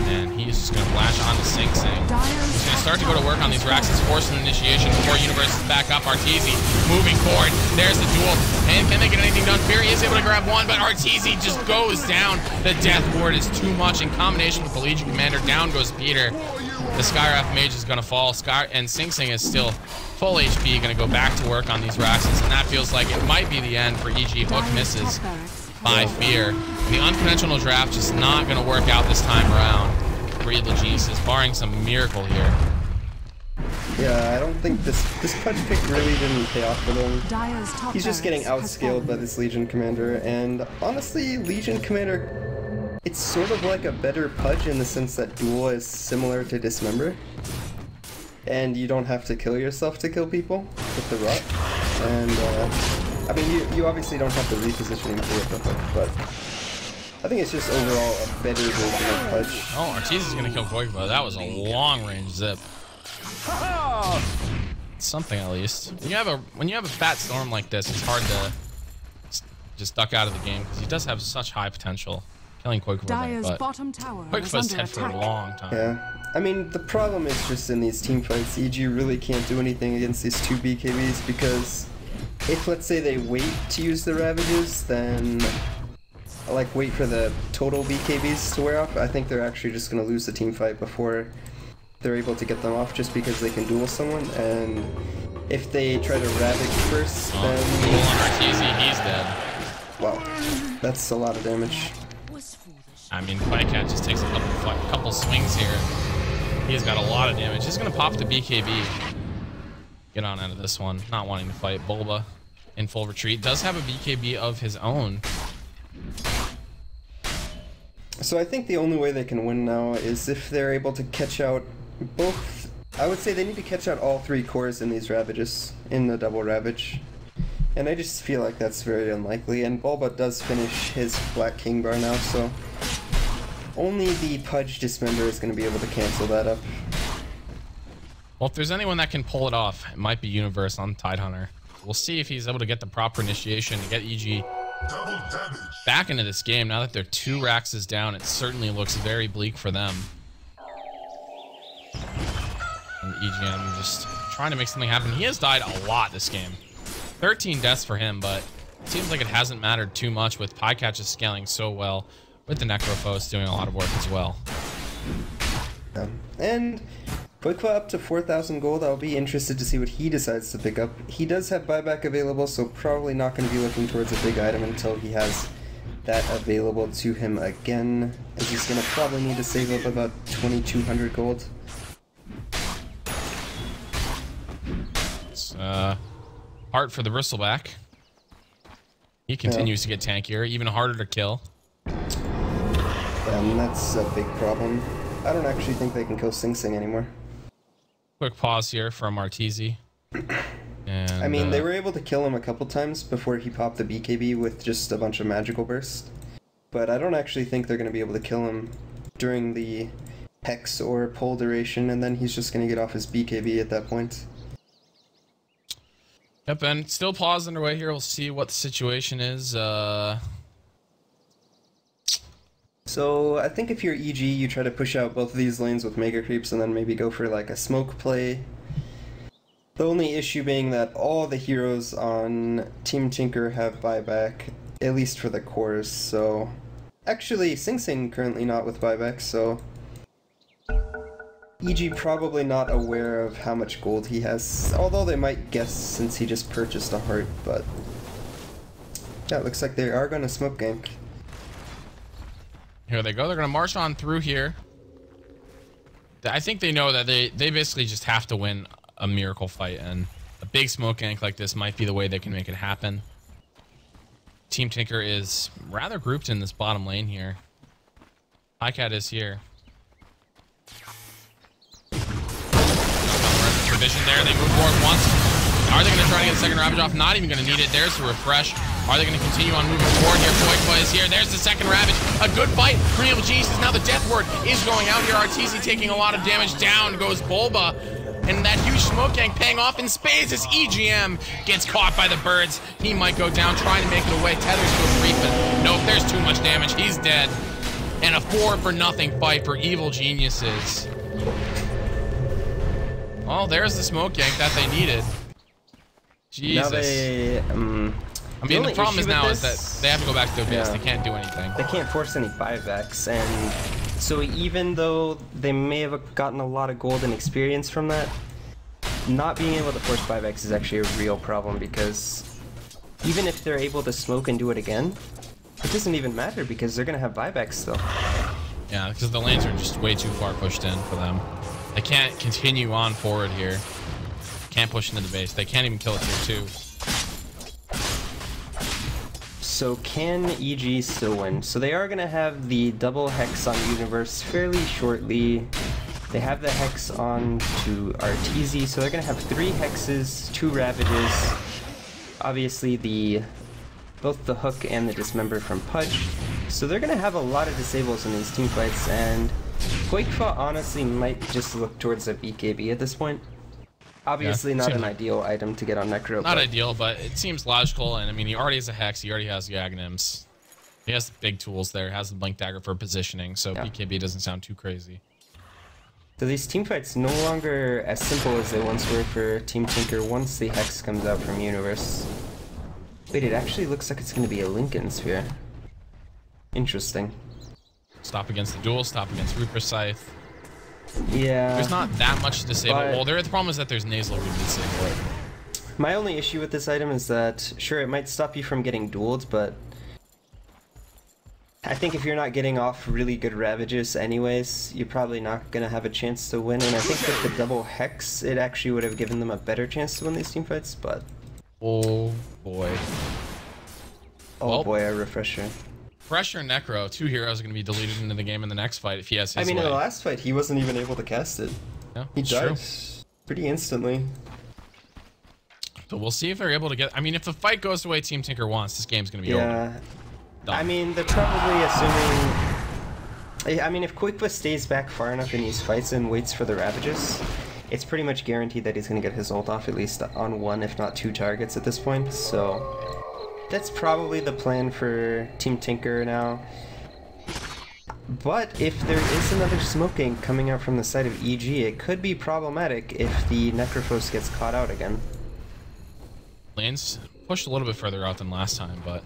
and he's just going to flash on to Sing Sing. He's going to start to go to work on these Raxes, force an initiation before Universe is back up. Arteezy moving forward. There's the duel. And can they get anything done? Fury is able to grab one, but Arteezy just goes down. The Death Ward is too much in combination with the Legion Commander. Down goes Peter. The Skywrath Mage is going to fall. And Sing Sing is still full HP, going to go back to work on these Raxes, and that feels like it might be the end for EG. Hook misses by Fear. And the unconventional draft just not going to work out this time around for Evil Geniuses, barring some miracle here. Yeah, I don't think this punch pick really didn't pay off for them. He's just getting outscaled by this Legion Commander, and honestly, Legion Commander, it's sort of like a better Pudge in the sense that Duel is similar to Dismember. And you don't have to kill yourself to kill people with the rot. And, I mean, you obviously don't have the repositioning to it with the hook, but I think it's just overall a better version of Pudge. Oh, Arteezy's gonna kill Koiba. That was a long-range zip. Something at least. When you have a fat Storm like this, it's hard to just duck out of the game, because he does have such high potential. Killing Koiba there, but Koiba's dead for a long time. Yeah. I mean, the problem is just in these team fights, EG really can't do anything against these 2 BKBs, because if, let's say, they wait to use the Ravages, then, like, wait for the total BKBs to wear off, I think they're actually just going to lose the team fight before they're able to get them off, just because they can duel someone, and if they try to Ravage first, then... Duel on Arteezy, he's dead. Wow, that's a lot of damage. I mean, Pycat just takes a couple swings here. He's got a lot of damage. He's going to pop the BKB. Get on out of this one. Not wanting to fight. Bulba in full retreat. Does have a BKB of his own. So I think the only way they can win now is if they're able to catch out both... I would say they need to catch out all 3 cores in these Ravages, in the double Ravage. And I just feel like that's very unlikely. And Bulba does finish his Black King bar now, so... only the Pudge Dismember is going to be able to cancel that up. Well, if there's anyone that can pull it off, it might be Universe on Tidehunter. We'll see if he's able to get the proper initiation to get EG Back into this game, now that they're 2 Raxes down, it certainly looks very bleak for them. And EGM just trying to make something happen. He has died a lot this game. 13 deaths for him, but it seems like it hasn't mattered too much with Pycatch scaling so well, with the Necrophos doing a lot of work as well. And Quickwa up to 4,000 gold. I'll be interested to see what he decides to pick up. He does have buyback available, so probably not going to be looking towards a big item until he has that available to him again, as he's going to probably need to save up about 2,200 gold. It's, Heart for the Bristleback. He continues to get tankier, even harder to kill. And that's a big problem. I don't actually think they can kill Sing Sing anymore. Quick pause here from Arteezy. And, I mean, they were able to kill him a couple times before he popped the BKB with just a bunch of magical bursts. But I don't actually think they're going to be able to kill him during the Hex or pull duration, and then he's just going to get off his BKB at that point. Yep, and still pause underway here. We'll see what the situation is. So I think if you're EG, you try to push out both of these lanes with Mega Creeps and then maybe go for like a smoke play. The only issue being that all the heroes on Team Tinker have buyback, at least for the cores, so... Actually, Sing Sing currently not with buyback, so... EG probably not aware of how much gold he has, although they might guess since he just purchased a heart, but... Yeah, it looks like they are going to smoke gank. Here they go. They're going to march on through here. I think they know that they basically just have to win a miracle fight, and a big smoke gank like this might be the way they can make it happen. Team Tinker is rather grouped in this bottom lane here. Pycat is here. Vision there. They move forward once. Are they going to try to get a second Ravage off? Not even going to need it. There's the refresh. Are they going to continue on moving forward here? Poikwa is here. There's the second Ravage. A good fight for Evil Geniuses. Now the Death Word is going out here. Arteezy taking a lot of damage. Down goes Bulba. And that huge smoke gank paying off in spades as EGM gets caught by the birds. He might go down trying to make it away. Tethers to a creep, but nope, there's too much damage. He's dead. And a 4-for-0 fight for Evil Geniuses. Well, there's the smoke gank that they needed. Jesus. Now they, I mean, the problem is now is that they have to go back to their base. Yeah. They can't do anything. They can't force any buybacks, and so even though they may have gotten a lot of gold and experience from that, not being able to force buybacks is actually a real problem, because even if they're able to smoke and do it again, it doesn't even matter because they're going to have buybacks still. Yeah, because the lanes are just way too far pushed in for them. They can't continue on forward here. Can't push into the base. They can't even kill it tier 2. So can EG still win? So they are going to have the double Hex on Universe fairly shortly. They have the Hex on to Arteezy, so they're going to have 3 Hexes, 2 Ravages. Obviously both the Hook and the Dismember from Pudge. So they're going to have a lot of disables in these team fights, and Poikwa honestly might just look towards a BKB at this point. Obviously not an ideal item to get on Necro. Not ideal, but it seems logical, and I mean, he already has a Hex, he already has the Aghanims. He has the big tools there, has the Blink Dagger for positioning, so BKB doesn't sound too crazy. So these team fights no longer as simple as they once were for Team Tinker once the Hex comes out from Universe. Wait, it actually looks like it's going to be a Lincoln Sphere. Interesting. Stop against the duel, stop against Reaper Scythe. Yeah. There's not that much to disable. Well, the problem is that there's Nasal Reed to disable it. My only issue with this item is that, sure, it might stop you from getting dueled, but I think if you're not getting off really good Ravages anyways, you're probably not going to have a chance to win, and I think with the double Hex, it actually would have given them a better chance to win these teamfights, but... Oh, boy. Oh boy, a refresher. Refresher and Necro, 2 heroes are going to be deleted into the game in the next fight if he has his way. in the last fight, he wasn't even able to cast it. Yeah, he died pretty instantly. So we'll see if they're able to get... I mean, if the fight goes the way Team Tinker wants, this game's going to be over. Yeah. Done. I mean, they're probably assuming... I mean, if Quickwa stays back far enough in these fights and waits for the Ravages, it's pretty much guaranteed that he's going to get his ult off at least on 1, if not 2 targets at this point, so... that's probably the plan for Team Tinker now. But if there is another smoking coming out from the side of EG, it could be problematic if the Necrophos gets caught out again. Lane's pushed a little bit further out than last time, but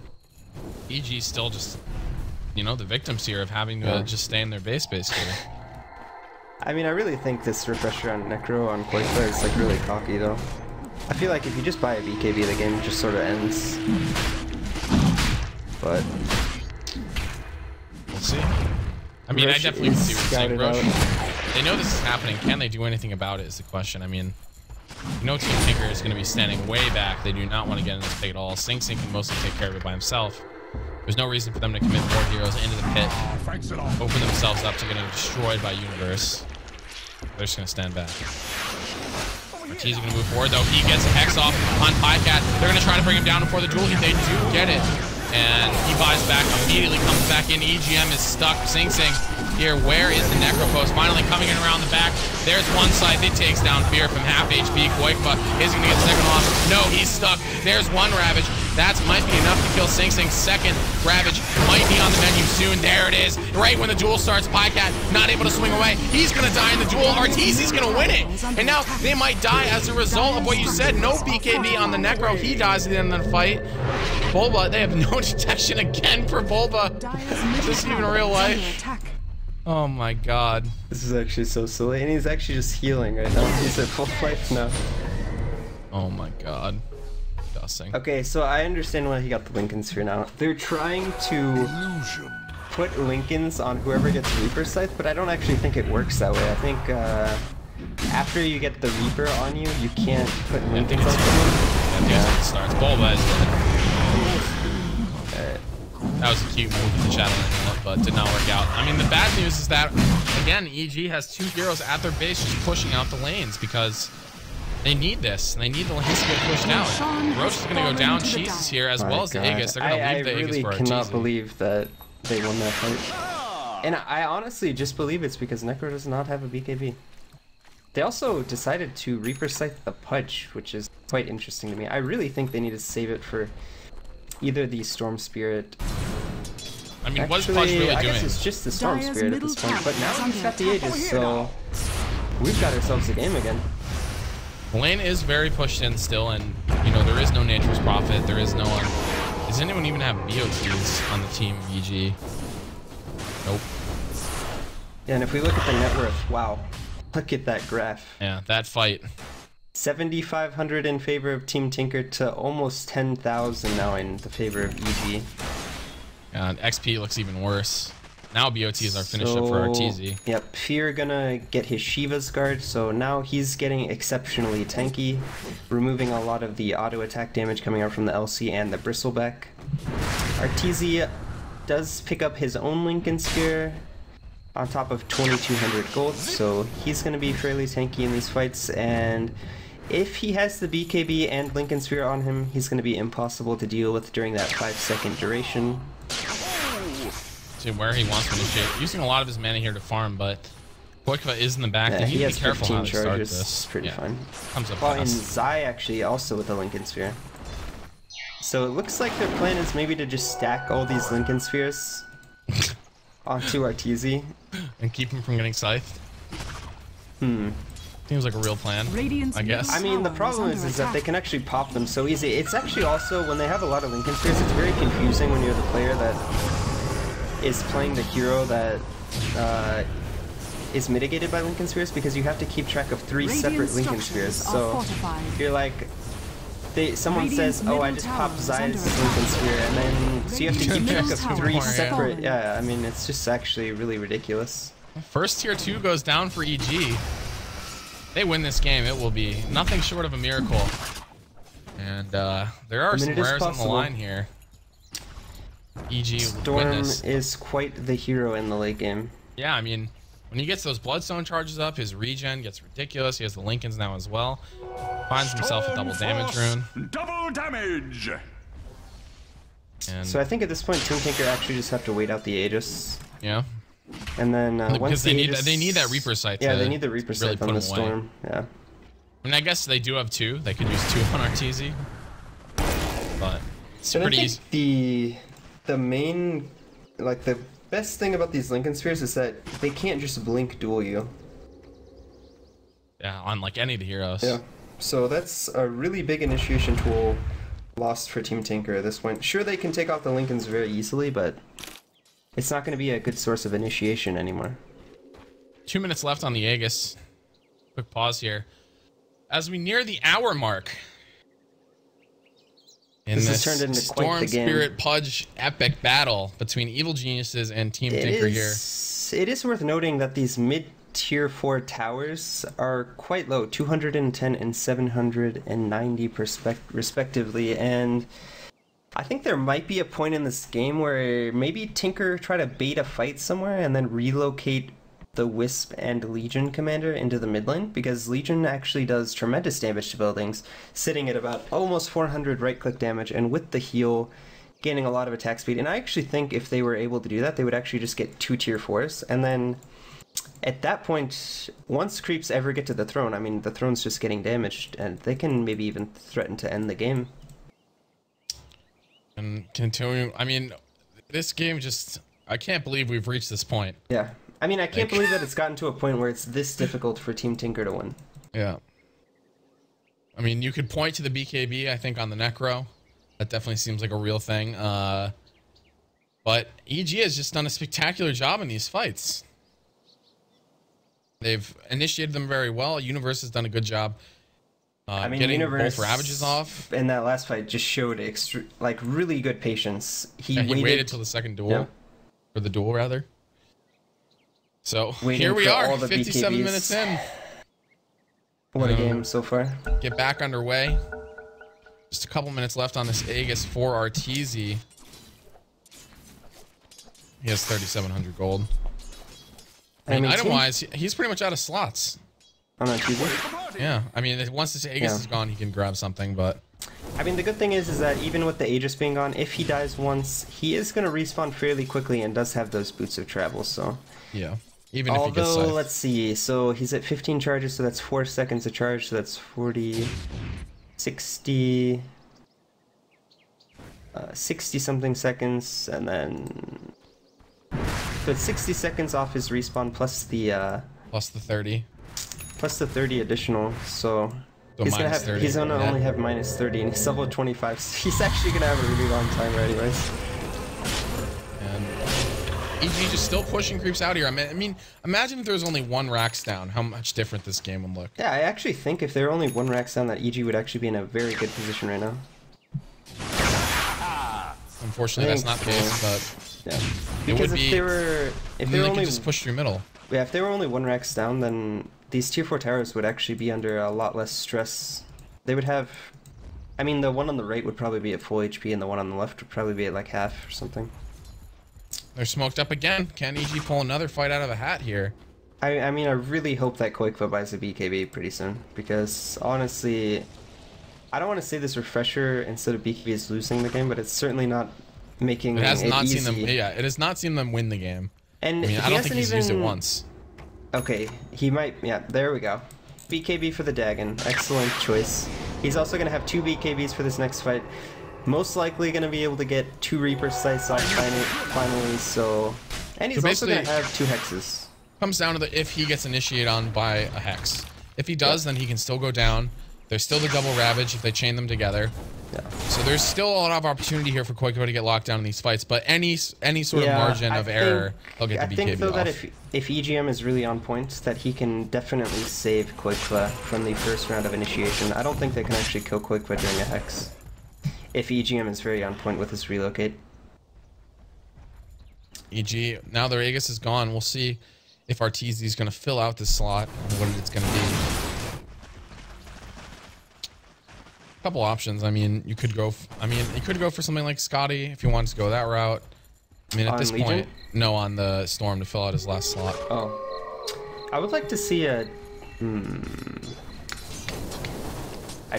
EG's still just, you know, the victims here of having to just stay in their base, basically. I mean, I really think this refresher on Necro on Koifa is like really cocky though. I feel like if you just buy a BKB, the game just sort of ends. But we'll see. I mean, I definitely can see what you're saying, Roche. They know this is happening. Can they do anything about it is the question. I mean, you know Team Tinker is going to be standing way back. They do not want to get in this pit at all. Sing Sing can mostly take care of it by himself. There's no reason for them to commit more heroes into the pit, open themselves up to getting destroyed by Universe. They're just going to stand back. Ortiz is going to move forward, though. He gets Hex off on Pycat. They're going to try to bring him down before the duel. They do get it. And he buys back, immediately comes back in. EGM is stuck. Sing Sing here. Where is the Necrophos? Finally coming in around the back. There's one side that takes down Fear from half HP. Koikfa is going to get the second off. No, he's stuck. There's one Ravage. That might be enough to kill Sing Sing. Second Ravage might be on the menu soon. There it is. Right when the duel starts, Pycat not able to swing away. He's going to die in the duel. Arteezy's going to win it. And now they might die as a result of what you said. No BKB on the Necro. He dies at the end of the fight. Bulba, they have no detection again for Bulba. Is this even real life? Oh my god. This is actually so silly. And he's actually just healing right now. He's at full life now. Oh my god. Dusting. Okay, so I understand why he got the Lincoln Sphere now. They're trying to put Lincolns on whoever gets Reaper Scythe, but I don't actually think it works that way. I think after you get the Reaper on you, you can't put Lincolns on someone. Yeah, it starts. Bulba is dead. That was a cute move with the Shadow Link, but did not work out. I mean, the bad news is that, again, EG has 2 heroes at their base just pushing out the lanes because they need this. They need the lanes to get pushed out. Roche is going to go down. Cheese is here, as well as the Aegis. They're going to leave the Aegis for Arteezy. I really cannot believe that they won that fight. And I honestly just believe it's because Necro does not have a BKB. They also decided to Reaper Scythe the Pudge, which is quite interesting to me. I really think they need to save it for either the Storm Spirit. I mean, what's Pudge really doing? I guess it's just the Storm Spirit at this point, but now he's got the Aegis, so we've got ourselves a game again. The lane is very pushed in still, and you know there is no Nature's Prophet. There is no one. Does anyone even have BOTs on the team EG? Nope. Yeah, and if we look at the net worth, wow, look at that graph. Yeah, that fight. 7,500 in favor of Team Tinker to almost 10,000 now in the favor of EG. And XP looks even worse. Now BOTs are finished up for Arteezy. Yep, Fear gonna get his Shiva's guard, so now he's getting exceptionally tanky, removing a lot of the auto attack damage coming out from the LC and the Bristleback. Arteezy does pick up his own Lincoln Spear on top of 2,200 gold, so he's gonna be fairly tanky in these fights, and if he has the BKB and Lincoln Sphere on him, he's going to be impossible to deal with during that 5-second duration. See where he wants to initiate. Using a lot of his mana here to farm, but Koikfa is in the back. Yeah, they need he to be has careful 15 how to start charges. this. Pretty fine. Comes up and fast. Zai actually also with the Lincoln Sphere. So it looks like their plan is maybe to just stack all these Lincoln Spheres onto Arteezy. And keep him from getting scythed. Seems like a real plan, I guess. I mean, the problem is that they can actually pop them so easy. It's actually also, when they have a lot of Lincoln Spheres, it's very confusing when you're the player that is playing the hero that is mitigated by Lincoln Spheres, because you have to keep track of 3 separate Lincoln Spheres. So you're like, someone says, oh, I just popped Zai's Lincoln Sphere, and then, so you have to keep track of 3 separate, yeah, I mean, it's just actually really ridiculous. First tier 2 goes down for EG. They win this game, it will be nothing short of a miracle. And there are some rares on the line here. EG Storm witness. is quite the hero in the late game. Yeah, I mean, when he gets those Bloodstone charges up, his regen gets ridiculous. He has the Lincolns now as well. Finds himself a double damage rune. Double damage! And so I think at this point, Team Tinker actually just have to wait out the Aegis. Yeah. And then once they need that Reaper Scythe. Yeah, they need the Reaper Scythe on the Storm. Yeah. I mean, I guess they do have 2. They could use 2 on Arteezy. But It's And I pretty think easy. the main, like the best thing about these Lincoln Spheres is that they can't just blink duel you. Yeah, unlike any of the heroes. Yeah. So that's a really big initiation tool lost for Team Tinker at this point. Sure, they can take off the Lincolns very easily, but it's not going to be a good source of initiation anymore. 2 minutes left on the Aegis. Quick pause here. As we near the hour mark. In This this has turned into quite Storm the game. Spirit Pudge epic battle between Evil Geniuses and Team Tinker here. It is worth noting that these mid-tier 4 towers are quite low, 210 and 790 respectively, and I think there might be a point in this game where maybe Tinker try to bait a fight somewhere and then relocate the Wisp and Legion commander into the mid lane, because Legion actually does tremendous damage to buildings, sitting at about almost 400 right-click damage, and with the heal, gaining a lot of attack speed. And I actually think if they were able to do that, they would actually just get 2 tier 4s, and then at that point, once creeps ever get to the throne, I mean, the throne's just getting damaged, and they can maybe even threaten to end the game. And continuing, I mean, this game just, I can't believe we've reached this point. Yeah. I mean, I can't believe that it's gotten to a point where it's this difficult for Team Tinker to win. Yeah. I mean, you could point to the BKB, I think, on the Necro. That definitely seems like a real thing. But EG has just done a spectacular job in these fights. They've initiated them very well. Universe has done a good job getting both Ravages off. In that last fight just showed really good patience. He waited till the second duel. Yeah. Or the duel, rather. So Waiting here we for are, all the 57 BKBs. minutes in. What a game so far. Get back underway. Just a couple minutes left on this Aegis for Arteezy. He has 3,700 gold. I mean item-wise, he's pretty much out of slots. On Arteezy? Yeah, I mean, once this Aegis is gone, he can grab something, but... I mean, the good thing is that even with the Aegis being gone, if he dies once, he is going to respawn fairly quickly and does have those boots of travel, so... Yeah, even if he gets Although, safe. let's see, so he's at 15 charges, so that's 4 seconds of charge, so that's 40... 60... 60-something seconds, and then... So it's 60 seconds off his respawn, plus the... Plus the 30. Plus the 30 additional, so... So he's gonna yeah. only have minus 30, and he's level 25, so he's actually gonna have a really long time anyways. And EG just still pushing creeps out here. I mean, imagine if there was only 1 Rax down, how much different this game would look. Yeah, I actually think if there were only 1 Rax down, that EG would actually be in a very good position right now. Unfortunately, that's not the case, but... Yeah. It would Because be... if they were only... just push through middle. Yeah, if they were only 1 Rax down, then these tier 4 towers would actually be under a lot less stress. They would have... I mean, the one on the right would probably be at full HP, and the one on the left would probably be at like half or something. They're smoked up again. Can EG pull another fight out of a hat here? I mean, I really hope that Koikva buys a BKB pretty soon, because honestly, I don't want to say this refresher instead of BKB is losing the game, but it's certainly not making It has not easy. seen them. Yeah, it has not seen them win the game. And I mean, I don't think he's used it once. Okay, he might. Yeah, there we go. BKB for the Dagon. Excellent choice. He's also going to have 2 BKBs for this next fight. Most likely going to be able to get 2 Reaper Slice off finally, so... And he's also going to have 2 Hexes. Comes down to if he gets initiated on by a Hex. If he does, then he can still go down. There's still the double Ravage if they chain them together. Yeah. So there's still a lot of opportunity here for Koikva to get locked down in these fights, but any sort of margin of error, he'll get the BKB off. I think, though, that if EGM is really on point, that he can definitely save Koikva from the first round of initiation. I don't think they can actually kill Koikva during a Hex. If EGM is very on point with his relocate. EG, now their Aegis is gone. We'll see if Arteezy is going to fill out this slot and what it's going to be. Couple options. I mean, you could go for something like Scotty if you wanted to go that route. I mean, at this point, no, on the Storm to fill out his last slot. Oh, I would like to see a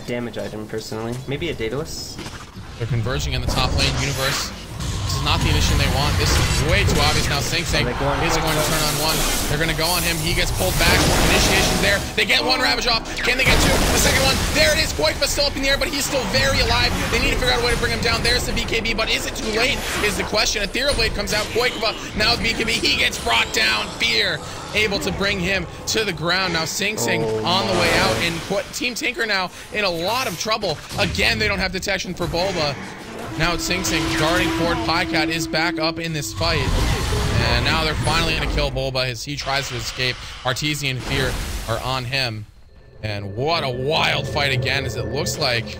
damage item personally. Maybe a Daedalus. They're converging in the top lane. Universe. This is not the initiation they want. This is way too obvious now. Sing Sing is going to turn on one. They're going to go on him. He gets pulled back. Initiation's there. They get one Ravage off. Can they get two? The second one. There it is. Koikva still up in the air, but he's still very alive. They need to figure out a way to bring him down. There's the BKB, but is it too late is the question. Ethereal Blade comes out. Koikva now the BKB. He gets brought down. Fear able to bring him to the ground. Now Sing Sing on the way out, and put Team Tinker now in a lot of trouble. Again, they don't have detection for Bulba. Now it's Sing Sing darting forward. Pycat is back up in this fight. And now they're finally going to kill Bulba as he tries to escape. Arteezy and Fear are on him. And what a wild fight again, as it looks like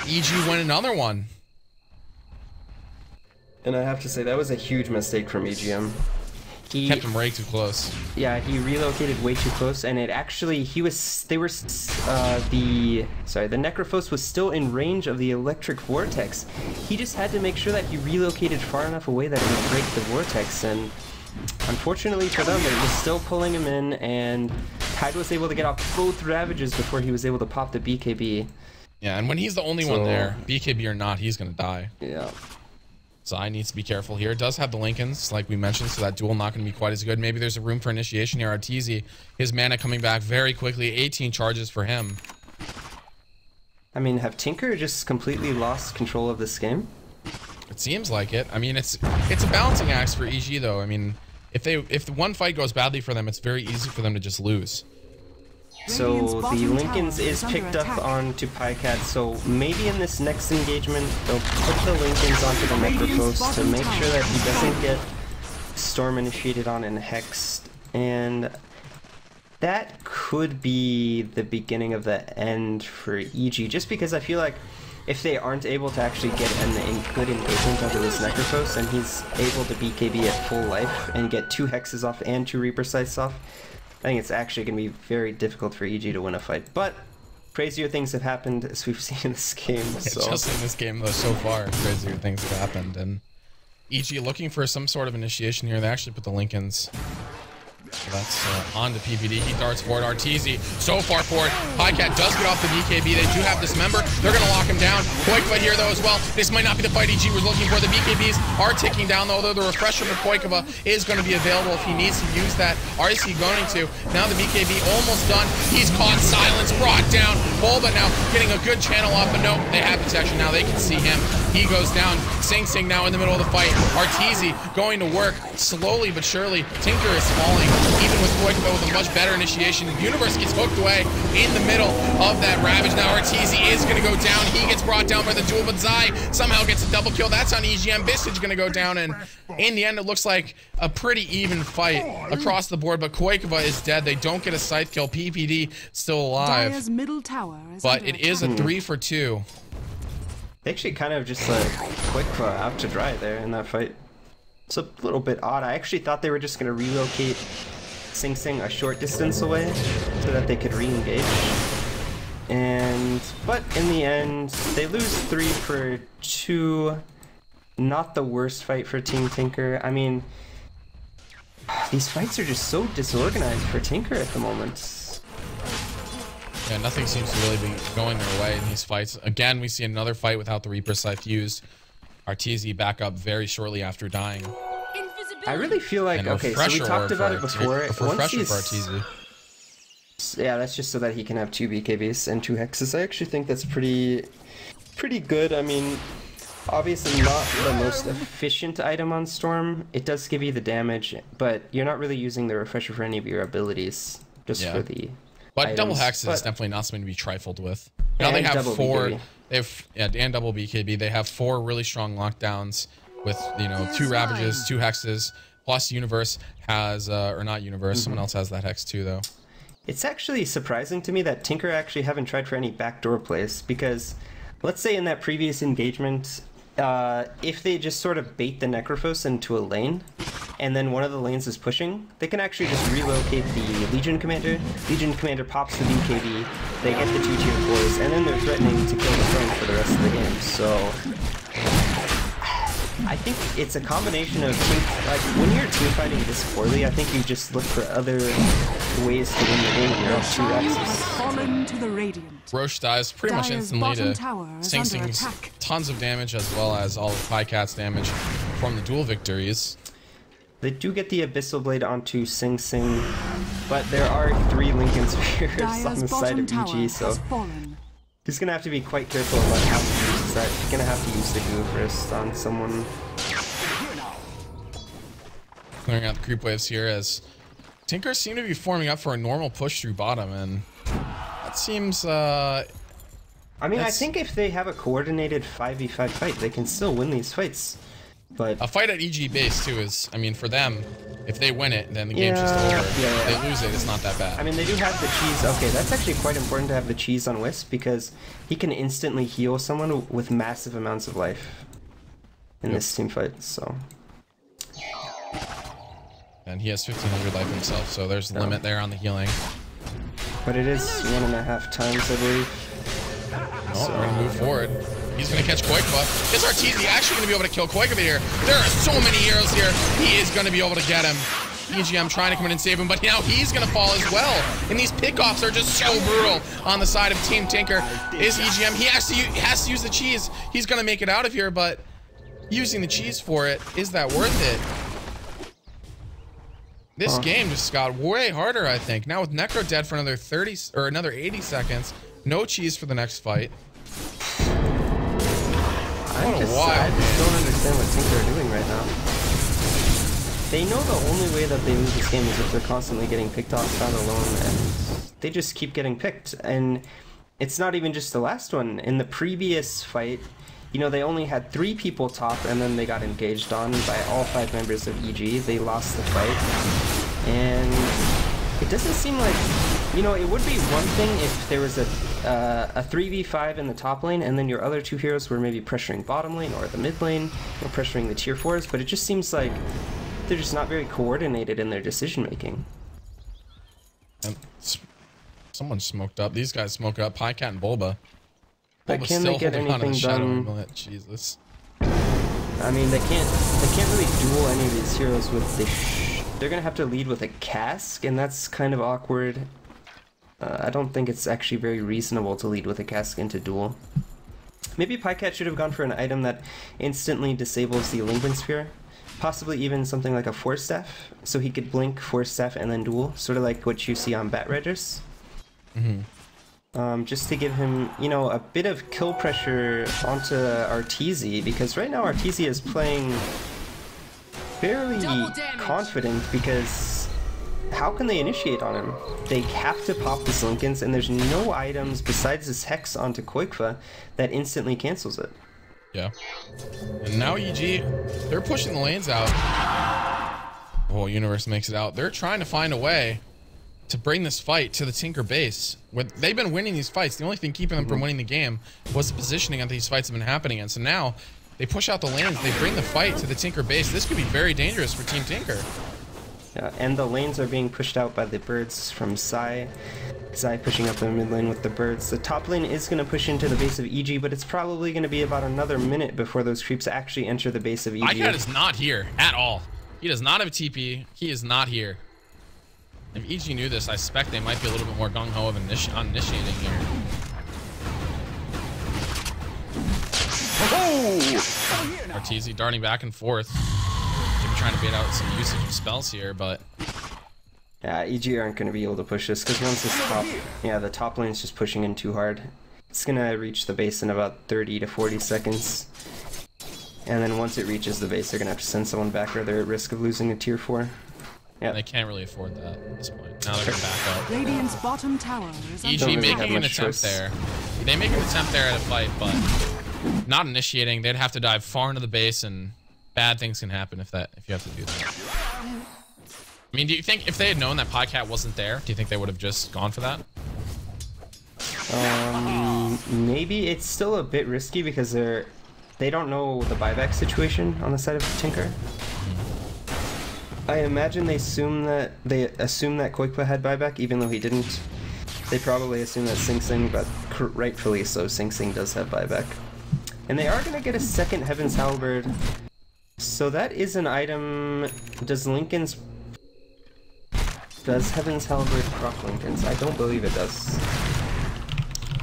EG win another one. And I have to say, that was a huge mistake from EGM. He kept him way too close. Yeah, he relocated way too close, and it actually, the Necrophos was still in range of the electric vortex. He just had to make sure that he relocated far enough away that he would break the vortex, and unfortunately for them, they're just still pulling him in, and Tide was able to get off both Ravages before he was able to pop the BKB. Yeah, and when he's the only one there, BKB or not, he's gonna die. Yeah. So I need to be careful here. It does have the Lincolns, like we mentioned, so that duel not going to be quite as good. Maybe there's a room for initiation here. Arteezy, his mana coming back very quickly. 18 charges for him. I mean, have Tinker just completely lost control of this game? It seems like it. I mean, it's a balancing act for EG, though. I mean, if the one fight goes badly for them, it's very easy for them to just lose. So the Lincolns is picked up onto Pycat, so maybe in this next engagement they'll put the Lincolns onto the Necrophos to make sure that he doesn't get Storm initiated on and hexed, and that could be the beginning of the end for EG, just because I feel like if they aren't able to actually get a good engagement onto this Necrophos and he's able to BKB at full life and get 2 hexes off and 2 Reaper Scythes off, I think it's actually going to be very difficult for EG to win a fight. But crazier things have happened, as we've seen in this game. So. Just in this game, though, so far, crazier things have happened. And EG looking for some sort of initiation here. They actually put the Lincolns. So that's on to PPD. He darts forward. Arteezy so far forward. Pycat does get off the BKB. They do have Dismember. They're going to lock him down. Koikva here, though, as well. This might not be the fight EG was looking for. The BKBs are ticking down, though. The refresher for Koikva is going to be available if he needs to use that. Or is he going to? Now the BKB almost done. He's caught. Silence brought down. Bulba now getting a good channel off, but no, they have detection now. They can see him. He goes down. Sing Sing now in the middle of the fight. Arteezy going to work slowly but surely. Tinker is falling. Even with Koikva with a much better initiation, Universe gets hooked away in the middle of that Ravage. Now Arteezy is going to go down. He gets brought down by the duel, but Zai somehow gets a double kill. That's on EGM. Visage going to go down, and in the end, it looks like a pretty even fight across the board, but Koikva is dead. They don't get a scythe kill. PPD still alive. Dire's middle tower is but it is a 3-for-2. They actually kind of just let Koikva out to dry there in that fight. It's a little bit odd. I actually thought they were just going to relocate Sing Sing a short distance away so that they could re-engage. But in the end, they lose 3-for-2. Not the worst fight for Team Tinker. I mean, these fights are just so disorganized for Tinker at the moment. Yeah, nothing seems to really be going their way in these fights. Again, we see another fight without the Reaper Scythe used. Arteezy back up very shortly after dying. I really feel like, okay, so we talked about it before. Refresher for Arteezy. Yeah, that's just so that he can have 2 BKBs and 2 hexes. I actually think that's pretty good. I mean, obviously not the most efficient item on Storm. It does give you the damage, but you're not really using the refresher for any of your abilities, just for the But items. double hex is definitely not something to be trifled with. Now they have 4. BKB. They have and double BKB. They have 4 really strong lockdowns with 2 Ravages, 2 hexes, plus Universe has or not Universe. Someone else has that hex too, though. It's actually surprising to me that Tinker actually haven't tried for any backdoor plays, because let's say in that previous engagement, if they just sort of bait the Necrophos into a lane, and then one of the lanes is pushing, they can actually just relocate the Legion Commander. Legion Commander pops the BKB, they get the 2 tier 4s, and then they're threatening to kill the throne for the rest of the game. So I think it's a combination of like when you're team fighting this poorly, I think you just look for other ways to win the game. You know, two Has axes. fallen to the Radiant. Roche dies pretty much Dire's instantly bottom to tower is Sing under Sing's attack. tons of damage as well as all of Pycat's damage from the duel victories. They do get the Abyssal Blade onto Sing Sing, but there are 3 Lincoln Spears on Dire's the side bottom of tower EG, so has fallen. he's gonna have to be quite careful about how he uses that. He's gonna have to use the Goo first on someone. Clearing out the creep waves here as Tinker seem to be forming up for a normal push through bottom, and that seems I mean, I That's- think if they have a coordinated 5v5 fight, they can still win these fights. But a fight at EG base too is, I mean, for them, if they win it, then the game's just Yeah, over. yeah. If they lose it, it's not that bad. I mean, they do have the cheese. Okay, that's actually quite important to have the cheese on Wisp because he can instantly heal someone with massive amounts of life in this team fight. So And he has 1500 life himself, so there's a limit there on the healing. but it is 1.5 times, I believe. Oh, we're gonna move forward. He's gonna catch Koikba. Is Arteezy actually gonna be able to kill Koikba here? There are so many heroes here. He is gonna be able to get him. EGM trying to come in and save him, but now he's gonna fall as well. And these pickoffs are just so brutal on the side of Team Tinker. Is EGM? He has to use the cheese. He's gonna make it out of here, but using the cheese for it, is that worth it? This game just got way harder, I think. Now with Necro dead for another 30 or another 80 seconds, no cheese for the next fight. I What a just wild don't understand what Tinker are doing right now. They know the only way that they lose this game is if they're constantly getting picked off, found alone, and they just keep getting picked. And it's not even just the last one. In the previous fight, you know, they only had 3 people top, and then they got engaged on by all 5 members of EG. They lost the fight, and it doesn't seem like, you know, it would be one thing if there was a 3v5 in the top lane, and then your other 2 heroes were maybe pressuring bottom lane or the mid lane, or pressuring the tier 4s, but it just seems like they're just not very coordinated in their decision making. And someone smoked up. These guys smoked up. Pycat and Bulba. But Bulba's can they get holding on to the anything Shadow done? Amulet. Jesus. I mean, they can't really duel any of these heroes with the they're gonna have to lead with a cask, and that's kind of awkward. I don't think it's actually very reasonable to lead with a cask into duel. Maybe Pycat should have gone for an item that instantly disables the Lincoln Sphere. Possibly even something like a Force Staff, so he could blink, Force Staff, and then duel, sort of like what you see on Bat Riders. Just to give him, you know, a bit of kill pressure onto Arteezy, because right now Arteezy is playing fairly confident, because how can they initiate on him? They have to pop this Lincolns, and there's no items besides this Hex onto Koikva that instantly cancels it. Yeah. And now EG, they're pushing the lanes out. Oh, Universe makes it out. They're trying to find a way to bring this fight to the Tinker base. They've been winning these fights. The only thing keeping them from winning the game was the positioning that these fights have been happening in. So now they push out the lanes. They bring the fight to the Tinker base. This could be very dangerous for Team Tinker. Yeah, and the lanes are being pushed out by the birds from Psy. Psy pushing up the mid lane with the birds. The top lane is going to push into the base of EG, but it's probably going to be about another minute before those creeps actually enter the base of EG. Pycat is not here at all. He does not have a TP. He is not here. If EG knew this, I suspect they might be a little bit more gung-ho of on initiating here. Arteezy darting back and forth. Maybe trying to bait out some usage of spells here, but Yeah, EG aren't going to be able to push this, because once this top... Yeah, the top lane's just pushing in too hard. It's going to reach the base in about 30 to 40 seconds. And then once it reaches the base, they're going to have to send someone back, or they're at risk of losing a tier 4. Yeah. they can't really afford that at this point. Now they're gonna back up. Radiant's bottom tower is EG under really have making an much attempt choice. there. They make an attempt there at a fight, but not initiating. They'd have to dive far into the base, and bad things can happen if you have to do that. I mean, do you think if they had known that Pycat wasn't there, do you think they would have just gone for that? Maybe it's still a bit risky, because they don't know the buyback situation on the side of Tinker. I imagine they assume that Koikva had buyback, even though he didn't. They probably assume that Sing Sing, but rightfully so, Sing Sing does have buyback. And they are going to get a second Heaven's Halberd So that is an item. Does Heaven's Halberd proc Lincoln's? I don't believe it does.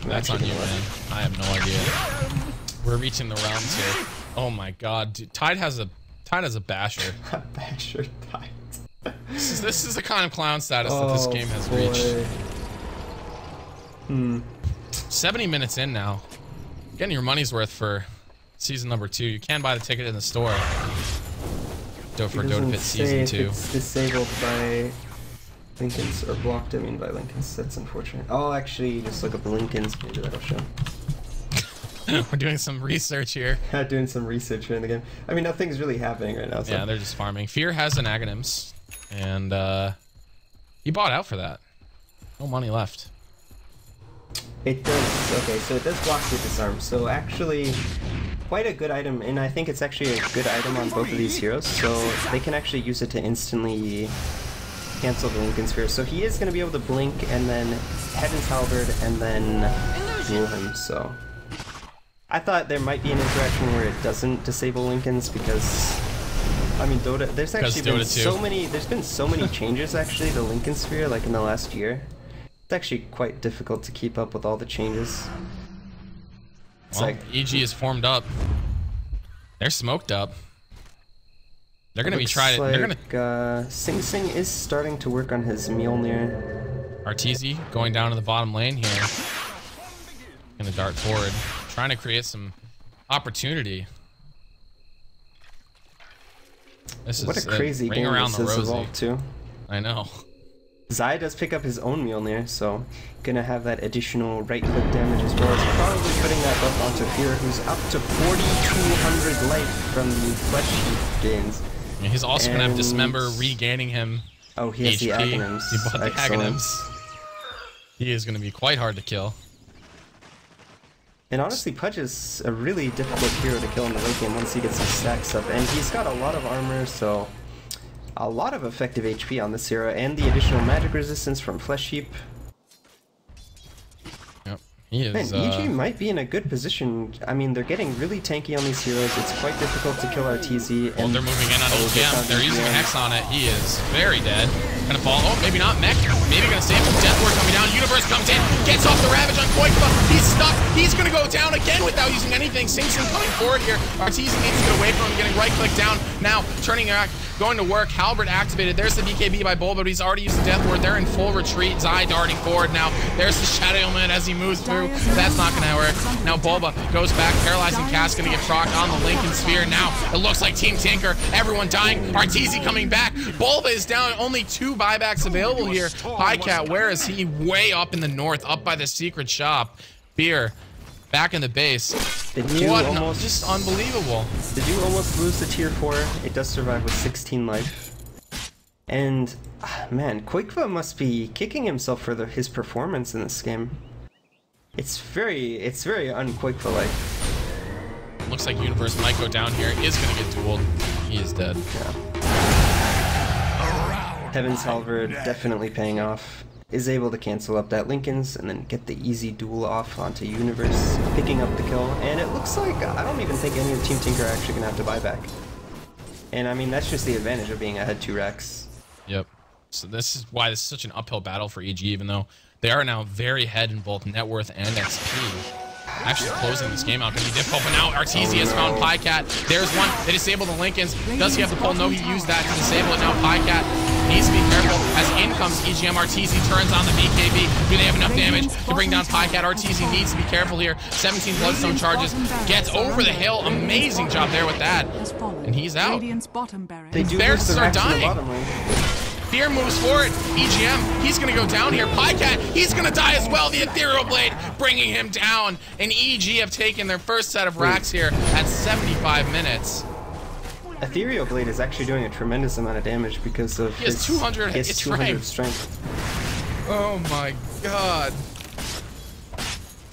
That's on you, man. I have no idea. We're reaching the realms here. Oh my god, dude. Tide has a basher. Basher Tide. This is the kind of clown status that this game has reached. 70 minutes in now. Getting your money's worth for season number 2. You can buy the ticket in the store. For Dota Pit season 2. It's disabled by Lincoln's, or blocked, I mean, by Lincoln's. That's unfortunate. Oh, actually, just look up Lincoln's. Maybe that'll show. We're doing some research here. Doing some research here in the game. I mean, nothing's really happening right now. So. Yeah, they're just farming. Fear has an Aghanims, and he bought out for that. No money left. It does. Okay, so it does block the disarm. So actually, quite a good item, and I think it's actually a good item on both of these heroes. So they can actually use it to instantly cancel the Lincoln Sphere. So he is going to be able to blink and then Heaven's Halberd and then duel him. So I thought there might be an interaction where it doesn't disable Lincoln's because, I mean, Dota. There's actually been so many. There's been so many changes actually to Lincoln Sphere, like in the last year. It's actually quite difficult to keep up with all the changes. It's well, like EG is formed up. They're smoked up. They're gonna be trying. Like, they're gonna. Sing Sing is starting to work on his Mjolnir. Arteezy going down to the bottom lane here. Gonna dart forward, trying to create some opportunity. This what is a crazy game around this the is evolved to. I know. Zai does pick up his own Mjolnir, so gonna have that additional right-click damage as well as probably putting that buff onto Fear, who's up to 4,200 life from the flesh heap gains. Yeah, he's also gonna have Dismember regaining him. Oh, he has HP. the Aghanims. He bought the Aghanims. He is gonna be quite hard to kill. And honestly, Pudge is a really difficult hero to kill in the late game once he gets his stacks up, and he's got a lot of armor, so a lot of effective HP on this hero, and the additional magic resistance from Flesh Heap. Yep, he is. Man, EG might be in a good position. I mean, they're getting really tanky on these heroes. It's quite difficult to kill Arteezy. Well, they're moving in on EGM. They're using a Hex on it. He is very dead. Gonna fall. Oh, maybe not. Mech. Maybe gonna save him. Death Ward coming down. Universe comes in. Gets off the Ravage on Koikba. He's stuck. He's gonna go down again without using anything. Sing Sing coming forward here. Arteezy needs to get away from him. Getting right click down. Now turning back. Going to work. Halberd activated. There's the BKB by Bulba, but he's already used the Death Ward. They're in full retreat. Zai darting forward now. There's the Shadow Element as he moves through. That's not going to work. Now Bulba goes back. Paralyzing Cast going to get procced on the Lincoln Sphere. Now it looks like Team Tinker. Everyone dying. Arteezy coming back. Bulba is down. Only 2 buybacks available here. Highcat, where is he? Way up in the north, up by the secret shop. Fear. Back in the base. Just unbelievable. Did you almost lose to tier 4? It does survive with 16 life. And man, Koikva must be kicking himself for his performance in this game. It's very un-Koikva-like. Looks like Universe might go down here. Is gonna get dueled. He is dead. Yeah. Heaven's Halberd definitely paying off. Is able to cancel up that Lincoln's and then get the easy duel off onto Universe, picking up the kill. And it looks like I don't even think any of Team Tinker are actually gonna have to buy back. And I mean, that's just the advantage of being ahead 2 racks. Yep. So this is why this is such an uphill battle for EG, even though they are now very ahead in both net worth and XP. Actually closing this game out gonna be difficult, but now Arteezy has found Pycat. There's one. They disable the Lincolns. Does he have the pull? No, he used that to disable it. Now Pycat needs to be careful as in comes EGM. Arteezy turns on the BKB. Do they have enough damage to bring down Pycat? Arteezy needs to be careful here. 17 Bloodstone charges. Gets over the hill. Amazing job there with that. And he's out. Bears are dying. Fear moves forward. EGM, he's gonna go down here. Pycat, he's gonna die as well. The Ethereal Blade bringing him down. And EG have taken their first set of racks here at 75 minutes. Ethereal Blade is actually doing a tremendous amount of damage because of his 200 strength. Oh my god.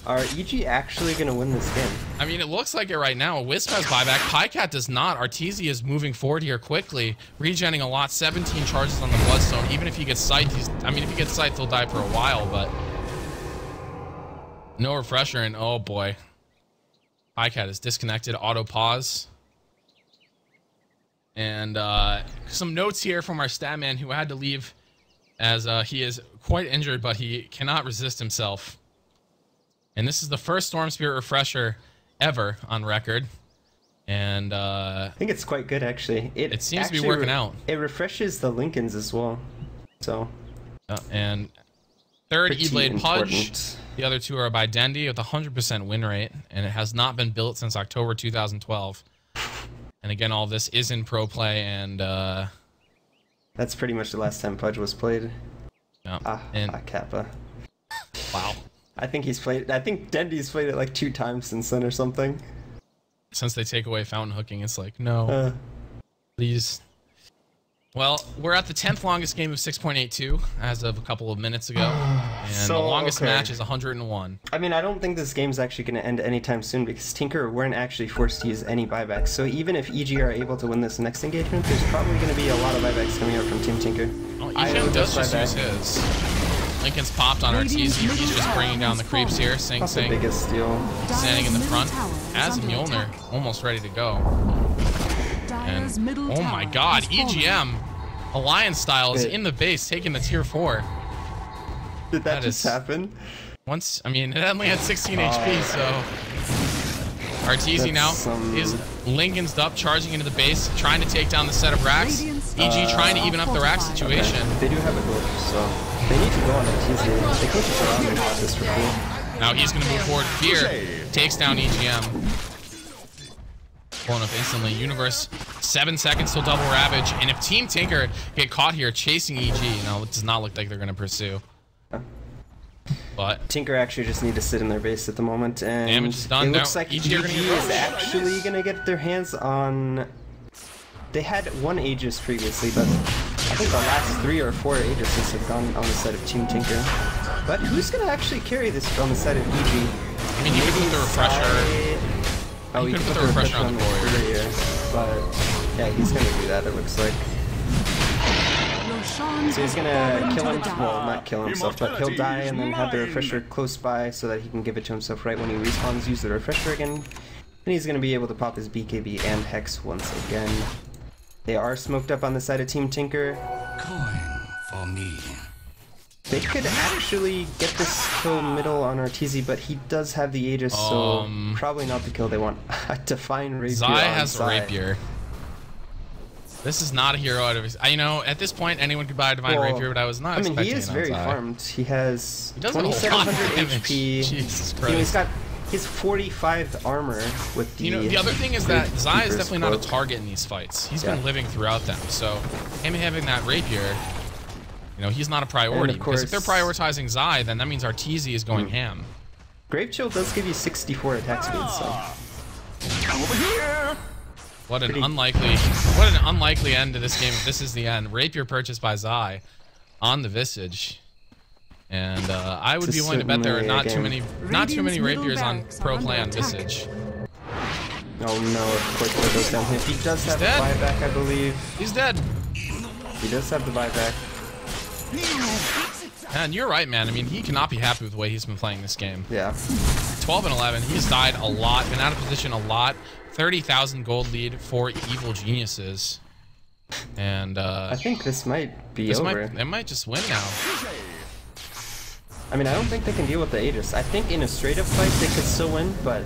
Are EG actually going to win this game? I mean, it looks like it right now. Wisp has buyback. Pycat does not. Arteezy is moving forward here quickly. Regenning a lot. 17 charges on the Bloodstone. Even if he gets sight, if he gets sight, he'll die for a while, but no refresher, and oh boy. Pycat is disconnected. Auto pause. And some notes here from our stat man who had to leave as he is quite injured, but he cannot resist himself. And this is the first Storm Spirit refresher ever on record. And I think it's quite good, actually. It seems to be working out. It refreshes the Lincolns as well. So. And third E-Blade Pudge. The other two are by Dendy with 100% win rate, and it has not been built since October 2012. And again, all of this is in pro play, and that's pretty much the last time Pudge was played. Yeah. Kappa. Wow. I think Dendy's played it like 2 times since then or something. Since they take away fountain hooking, it's like, no. Please. Well, we're at the 10th longest game of 6.82 as of a couple of minutes ago. And the longest match is 101. I mean, I don't think this game's actually going to end anytime soon because Tinker weren't actually forced to use any buybacks. So even if EG are able to win this next engagement, there's probably going to be a lot of buybacks coming out from Team Tinker. Oh, EG does just use his. Lincoln's popped on Arteezy. He's just bringing down the creeps here. Sing Sing. The biggest steal. Standing in the front. As Mjolnir, almost ready to go. And oh my god, EGM Alliance style is in the base, taking the tier 4. Did that just happen? Once, I mean, it only had 16 HP, so Arteezy now is Lincoln's up, charging into the base, trying to take down the set of racks. EG trying to even up the rack situation. Okay. They do have a glyph, so they need to go on Arteezy. They can't just around and watch this for free. Now he's going to move forward. Fear takes down EGM. Pulling up instantly. Universe, 7 seconds till double ravage. And if Team Tinker get caught here chasing EG, no, it does not look like they're going to pursue. But Tinker actually just need to sit in their base at the moment, and damage is done. It looks now, like EG is actually going to get their hands on... They had 1 Aegis previously, but I think the last 3 or 4 Aegises have gone on the side of Team Tinker. But who's going to actually carry this on the side of EG? I mean, you could put the refresher... Oh, you could put the refresher on the warrior. But yeah, he's going to do that, it looks like. So he's gonna kill him, well, not kill himself, but he'll die and then have the refresher close by so that he can give it to himself right when he respawns, use the refresher again, and he's gonna be able to pop his BKB and Hex once again. They are smoked up on the side of Team Tinker. Coin for me. They could actually get this kill middle on Arteezy, but he does have the Aegis, so probably not the kill they want. Define Rapier. Zai has Rapier. This is not a hero out of his... You know, at this point, anyone could buy a Divine Rapier, but I was not expecting it. I mean, he is very farmed. He has 2700 HP. Jesus Christ. You know, he's 45 armor with the... You know, the other thing is that Zai is definitely not a target in these fights. He's been living throughout them, so him having that Rapier, you know, he's not a priority. Because if they're prioritizing Zai, then that means Arteezy is going ham. Grave Chill does give you 64 attack speed, so... Come over here! What an unlikely end to this game. If this is the end. Rapier purchased by Zai on the Visage, and I would be willing to bet there are not too many Rapiers on pro play on Visage. Oh no! Of course that goes down. He does have the buyback, I believe. He's dead. He does have the buyback. And you're right, man. I mean, he cannot be happy with the way he's been playing this game. Yeah. 12 and 11. He's died a lot. Been out of position a lot. 30,000 gold lead for Evil Geniuses, and I think this might be over. They might just win now. I mean, I don't think they can deal with the Aegis. I think in a straight-up fight they could still win, but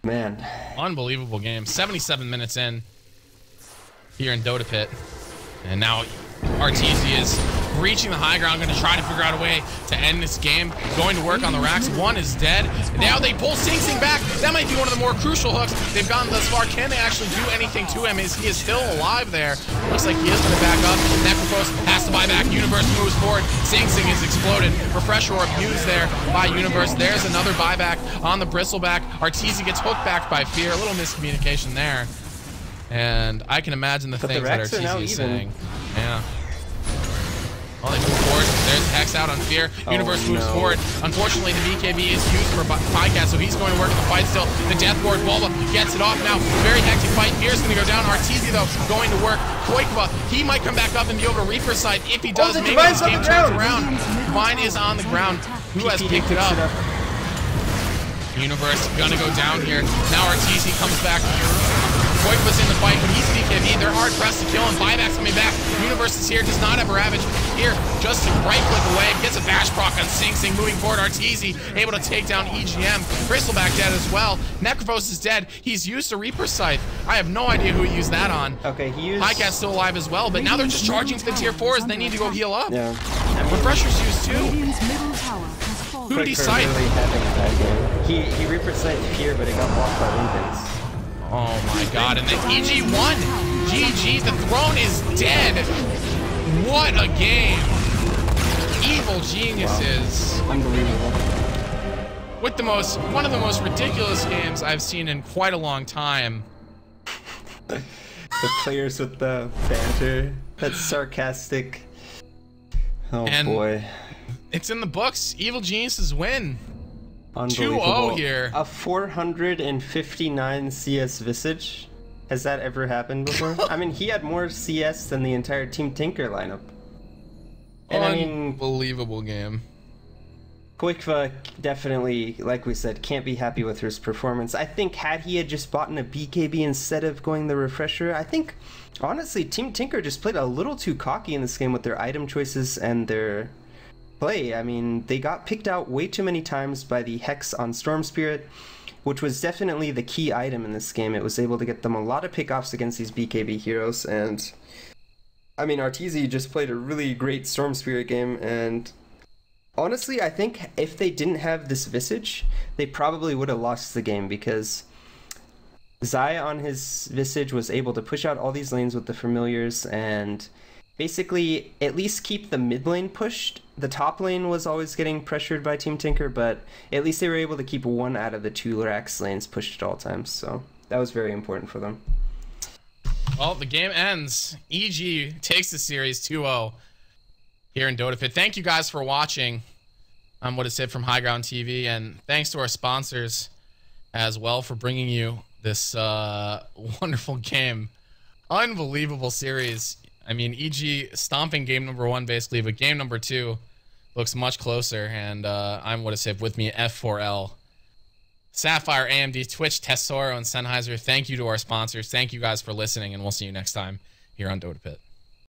man, unbelievable game. 77 minutes in here in Dota Pit, and now Arteezy is reaching the high ground, going to try to figure out a way to end this game. Going to work on the racks. One is dead. Now they pull Sing Sing back. That might be one of the more crucial hooks they've gotten thus far. Can they actually do anything to him? He is still alive there. Looks like he is going to back up. Necrophos has to buy back. Universe moves forward. Sing Sing is exploded. Refresher Orb used there by Universe. There's another buyback on the Bristleback. Arteezy gets hooked back by Fear. A little miscommunication there. And I can imagine the things that Arteezy is saying. Yeah. Well, they move forward. There's Hex out on Fear. Universe moves forward. Unfortunately, the BKB is used for Pycat, so he's going to work the fight still. The Death Ward, Bulba gets it off now. Very hectic fight. Fear's going to go down. Arteezy, though, going to work. Koikva, he might come back up and be able to Reaper side. If he does, maybe this game turns around. Divine is on the ground. Who has picked it up? Universe going to go down here. Now Arteezy comes back. Void was in the fight, but he's BKB. They're hard pressed to kill him. Buyback's coming back. Universe is here, does not have a Ravage. Here, just to right click away, gets a bash proc on Sing Sing, moving forward. Arteezy able to take down EGM. Bristleback dead as well. Necrophos is dead. He's used a Reaper Scythe. I have no idea who he used that on. Okay, he used... Highcat's still alive as well, but now they're just charging to the tier 4s and they need to go heal up. Yeah. Refresher's used too. Radiant's middle tower has fallen. Who did he Quick for scythe? really having that game. He Reaper Scythed Fear, but it got blocked by Lincolns. Oh my god, and then EG won. GG, the throne is dead. What a game. Evil geniuses. Wow. Unbelievable. With one of the most ridiculous games I've seen in quite a long time. The players with the banter. That's sarcastic. Oh And boy. It's in the books. Evil geniuses win. 2-0 Unbelievable. here. A 459 CS Visage. Has that ever happened before? I mean, he had more CS than the entire Team Tinker lineup. And I mean, Unbelievable game. Koikva definitely, like we said, can't be happy with his performance. I think had he had just bought a BKB instead of going the Refresher, I think, honestly, Team Tinker just played a little too cocky in this game with their item choices and their play. I mean, they got picked out way too many times by the Hex on Storm Spirit, which was definitely the key item in this game. It was able to get them a lot of pickoffs against these BKB heroes, and I mean, Arteezy just played a really great Storm Spirit game, and honestly, I think if they didn't have this Visage, they probably would have lost the game, because Zai on his Visage was able to push out all these lanes with the familiars and basically at least keep the mid lane pushed. The top lane was always getting pressured by Team Tinker, but at least they were able to keep one out of the two Lurax lanes pushed at all times, so that was very important for them. Well, the game ends. EG takes the series 2-0 here in Dota Pit. Thank you guys for watching. I'm What Is It from High Ground TV, and thanks to our sponsors as well for bringing you this wonderful game. Unbelievable series. I mean, EG stomping game number 1 basically, but game number 2 looks much closer, and I'm What Is It with me, F4L. Sapphire, AMD, Twitch, Tesoro, and Sennheiser. Thank you to our sponsors. Thank you guys for listening, and we'll see you next time here on Dota Pit.